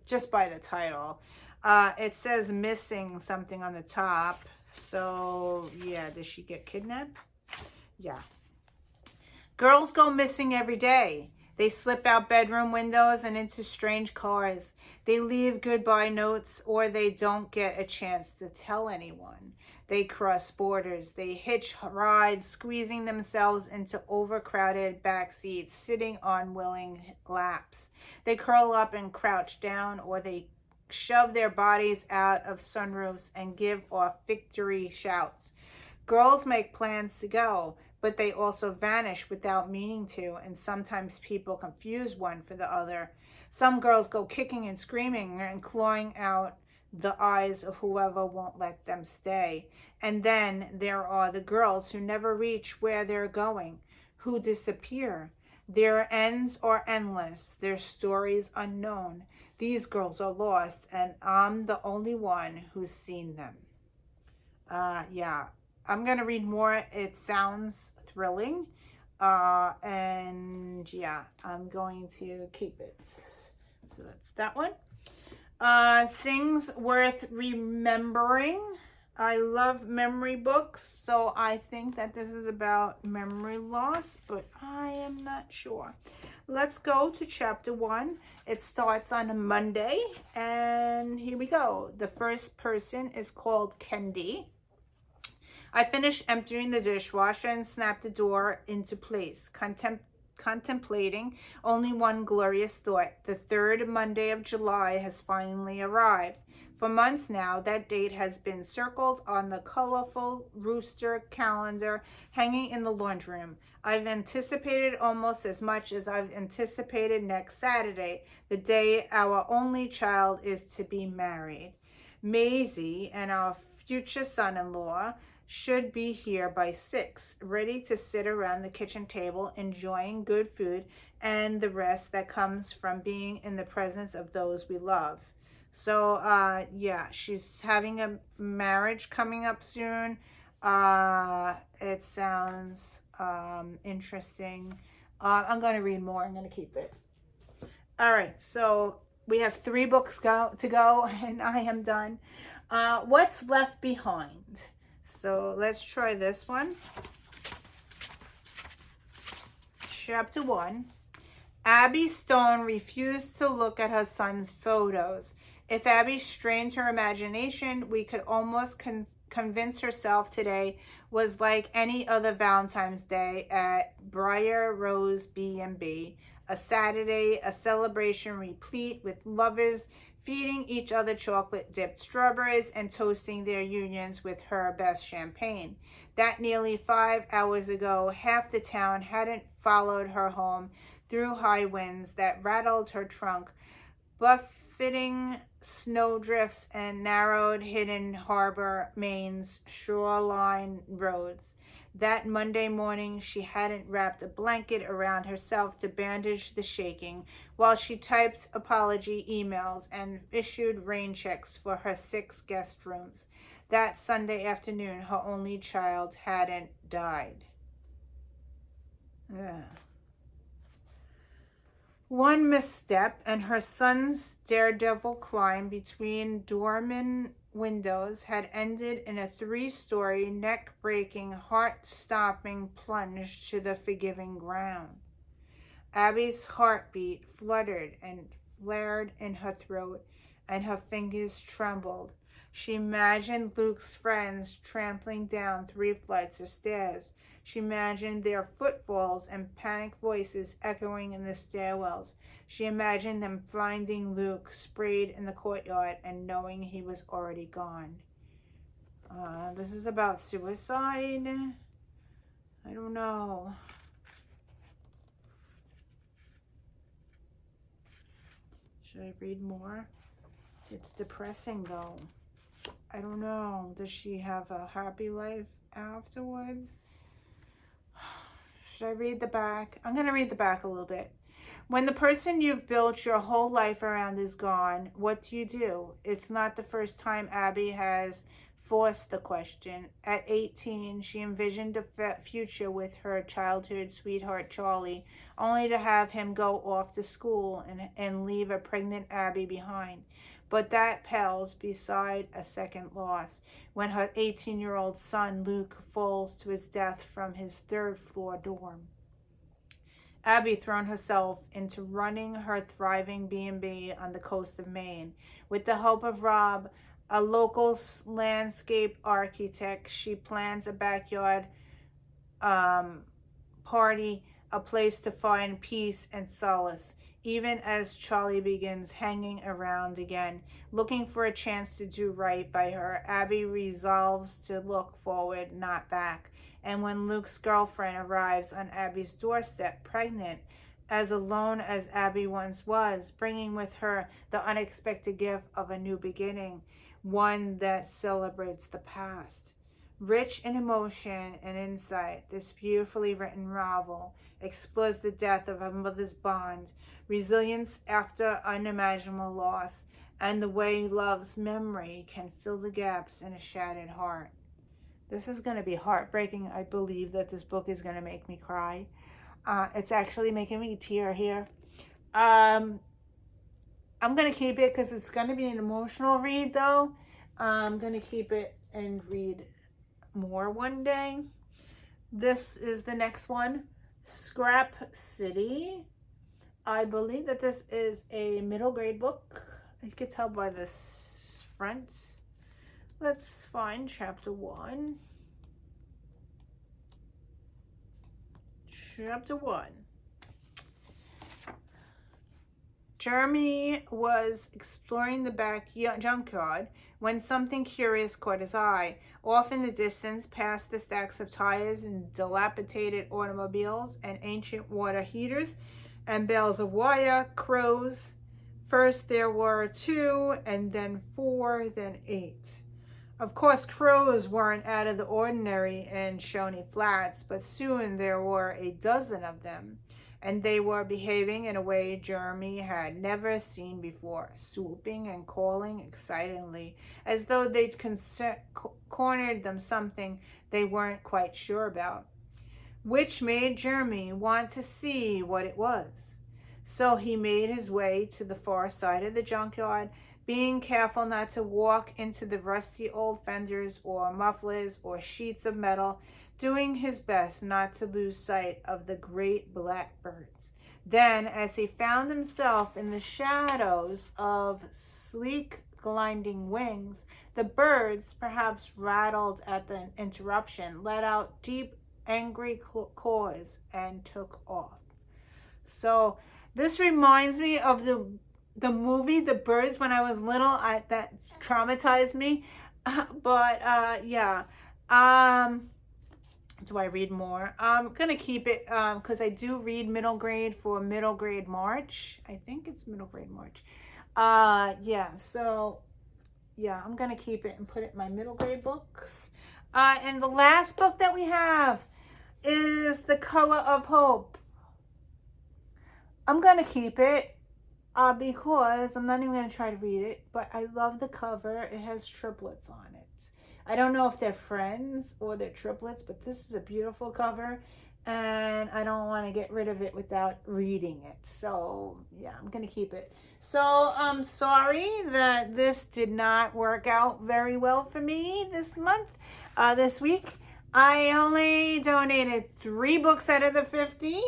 just by the title. It says missing something on the top. So, yeah, did she get kidnapped? Yeah. Girls go missing every day. They slip out bedroom windows and into strange cars. They leave goodbye notes or they don't get a chance to tell anyone. They cross borders. They hitch rides, squeezing themselves into overcrowded back seats, sitting on willing laps. They curl up and crouch down, or they shove their bodies out of sunroofs and give off victory shouts. Girls make plans to go, but they also vanish without meaning to, and sometimes people confuse one for the other. Some girls go kicking and screaming and clawing out the eyes of whoever won't let them stay. And then there are the girls who never reach where they're going, who disappear. Their ends are endless, their stories unknown. These girls are lost, and I'm the only one who's seen them. Yeah. I'm going to read more. It sounds thrilling. And yeah, I'm going to keep it. So that's that one. Things worth remembering. I love memory books, so I think that this is about memory loss, but I am not sure. Let's go to chapter 1. It starts on a Monday, and here we go. The first person is called Kendi. I finished emptying the dishwasher and snapped the door into place, contemplating only one glorious thought. The third Monday of July has finally arrived. For months now, that date has been circled on the colorful rooster calendar hanging in the laundry room. I've anticipated almost as much as I've anticipated next Saturday, the day our only child is to be married. Maisie and our future son-in-law should be here by 6, ready to sit around the kitchen table enjoying good food and the rest that comes from being in the presence of those we love. So yeah, she's having a marriage coming up soon. It sounds interesting. I'm going to read more. I'm going to keep it. All right, so we have 3 books to go, and I am done. What's Left Behind? So let's try this one. Chapter 1. Abby Stone refused to look at her son's photos. If Abby strained her imagination, we could almost convince herself today was like any other Valentine's Day at Briar Rose B&B, a Saturday, a celebration replete with lovers feeding each other chocolate-dipped strawberries and toasting their unions with her best champagne. That nearly 5 hours ago, half the town hadn't followed her home through high winds that rattled her trunk, buffeting snowdrifts and narrowed Hidden Harbor, Maine's shoreline roads. That Monday morning, she hadn't wrapped a blanket around herself to bandage the shaking, while she typed apology emails and issued rain checks for her 6 guest rooms. That Sunday afternoon, her only child hadn't died. Ugh. One misstep, and her son's daredevil climb between doorman windows had ended in a 3-story, neck-breaking, heart-stopping plunge to the forgiving ground. Abby's heartbeat fluttered and flared in her throat, and her fingers trembled. She imagined Luke's friends trampling down 3 flights of stairs. She imagined their footfalls and panicked voices echoing in the stairwells. She imagined them finding Luke sprayed in the courtyard and knowing he was already gone. This is about suicide. I don't know. Should I read more? It's depressing though. I don't know. Does she have a happy life afterwards? Should I read the back? I'm going to read the back a little bit. When the person you've built your whole life around is gone, what do? It's not the first time Abby has forced the question. At 18, she envisioned a future with her childhood sweetheart Charlie, only to have him go off to school and leave a pregnant Abby behind. But that pales beside a second loss when her 18-year-old son Luke falls to his death from his 3rd-floor dorm. Abby thrown herself into running her thriving B&B on the coast of Maine. With the help of Rob, a local landscape architect, she plans a backyard party, a place to find peace and solace. Even as Charlie begins hanging around again, looking for a chance to do right by her, Abby resolves to look forward, not back. And when Luke's girlfriend arrives on Abby's doorstep, pregnant, as alone as Abby once was, bringing with her the unexpected gift of a new beginning, one that celebrates the past. Rich in emotion and insight, this beautifully written novel explores the death of a mother's bond, resilience after unimaginable loss, and the way love's memory can fill the gaps in a shattered heart. This is going to be heartbreaking. I believe that this book is going to make me cry. It's actually making me tear here. I'm going to keep it because it's going to be an emotional read, though. I'm going to keep it and read more one day. This is the next one, Scrap City. I believe that this is a middle grade book. You can tell by this front. Let's find chapter 1. Chapter 1. Jeremy was exploring the back junkyard when something curious caught his eye. Off in the distance, past the stacks of tires and dilapidated automobiles and ancient water heaters and bales of wire, crows. First there were 2, and then 4, then 8. Of course, crows weren't out of the ordinary in Shawnee Flats, but soon there were a dozen of them. and they were behaving in a way Jeremy had never seen before, swooping and calling excitedly, as though they'd cornered them something they weren't quite sure about, which made Jeremy want to see what it was. So he made his way to the far side of the junkyard, being careful not to walk into the rusty old fenders or mufflers or sheets of metal, doing his best not to lose sight of the great blackbirds. Then, as he found himself in the shadows of sleek gliding wings, the birds, perhaps rattled at the interruption, let out deep, angry caws and took off. So this reminds me of the movie The Birds when I was little. That traumatized me. Yeah. Do I read more? I'm gonna keep it because I do read middle grade for middle grade March. I think it's middle grade March. So yeah, I'm gonna keep it and put it in my middle grade books. And the last book that we have is The Color of Hope. I'm gonna keep it because I'm not even gonna try to read it, but I love the cover. It has triplets on it. I don't know if they're friends or they're triplets, but this is a beautiful cover, and I don't want to get rid of it without reading it. So yeah, I'm gonna keep it. So I'm sorry that this did not work out very well for me this week. I only donated 3 books out of the 50.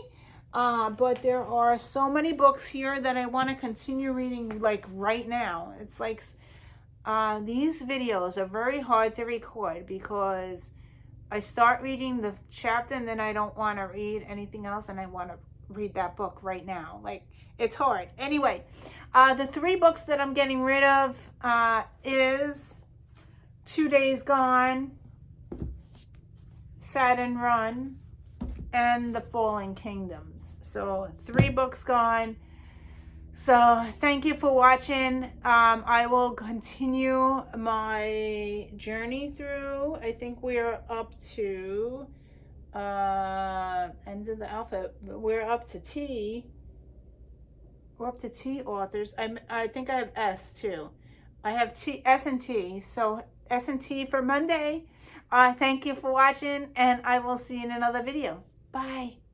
But there are so many books here that I want to continue reading like right now. It's like these videos are very hard to record because I start reading the chapter and then I don't want to read anything else and I want to read that book right now. Like, it's hard. Anyway, the 3 books that I'm getting rid of is 2 Days Gone, Saturn Run, and The Fallen Kingdoms. So 3 books gone. So thank you for watching. I will continue my journey through. I think we're up to end of the alphabet. We're up to T. We're up to T authors. I think I have S too. I have T, S and T. So S and T for Monday. Thank you for watching, and I will see you in another video. Bye.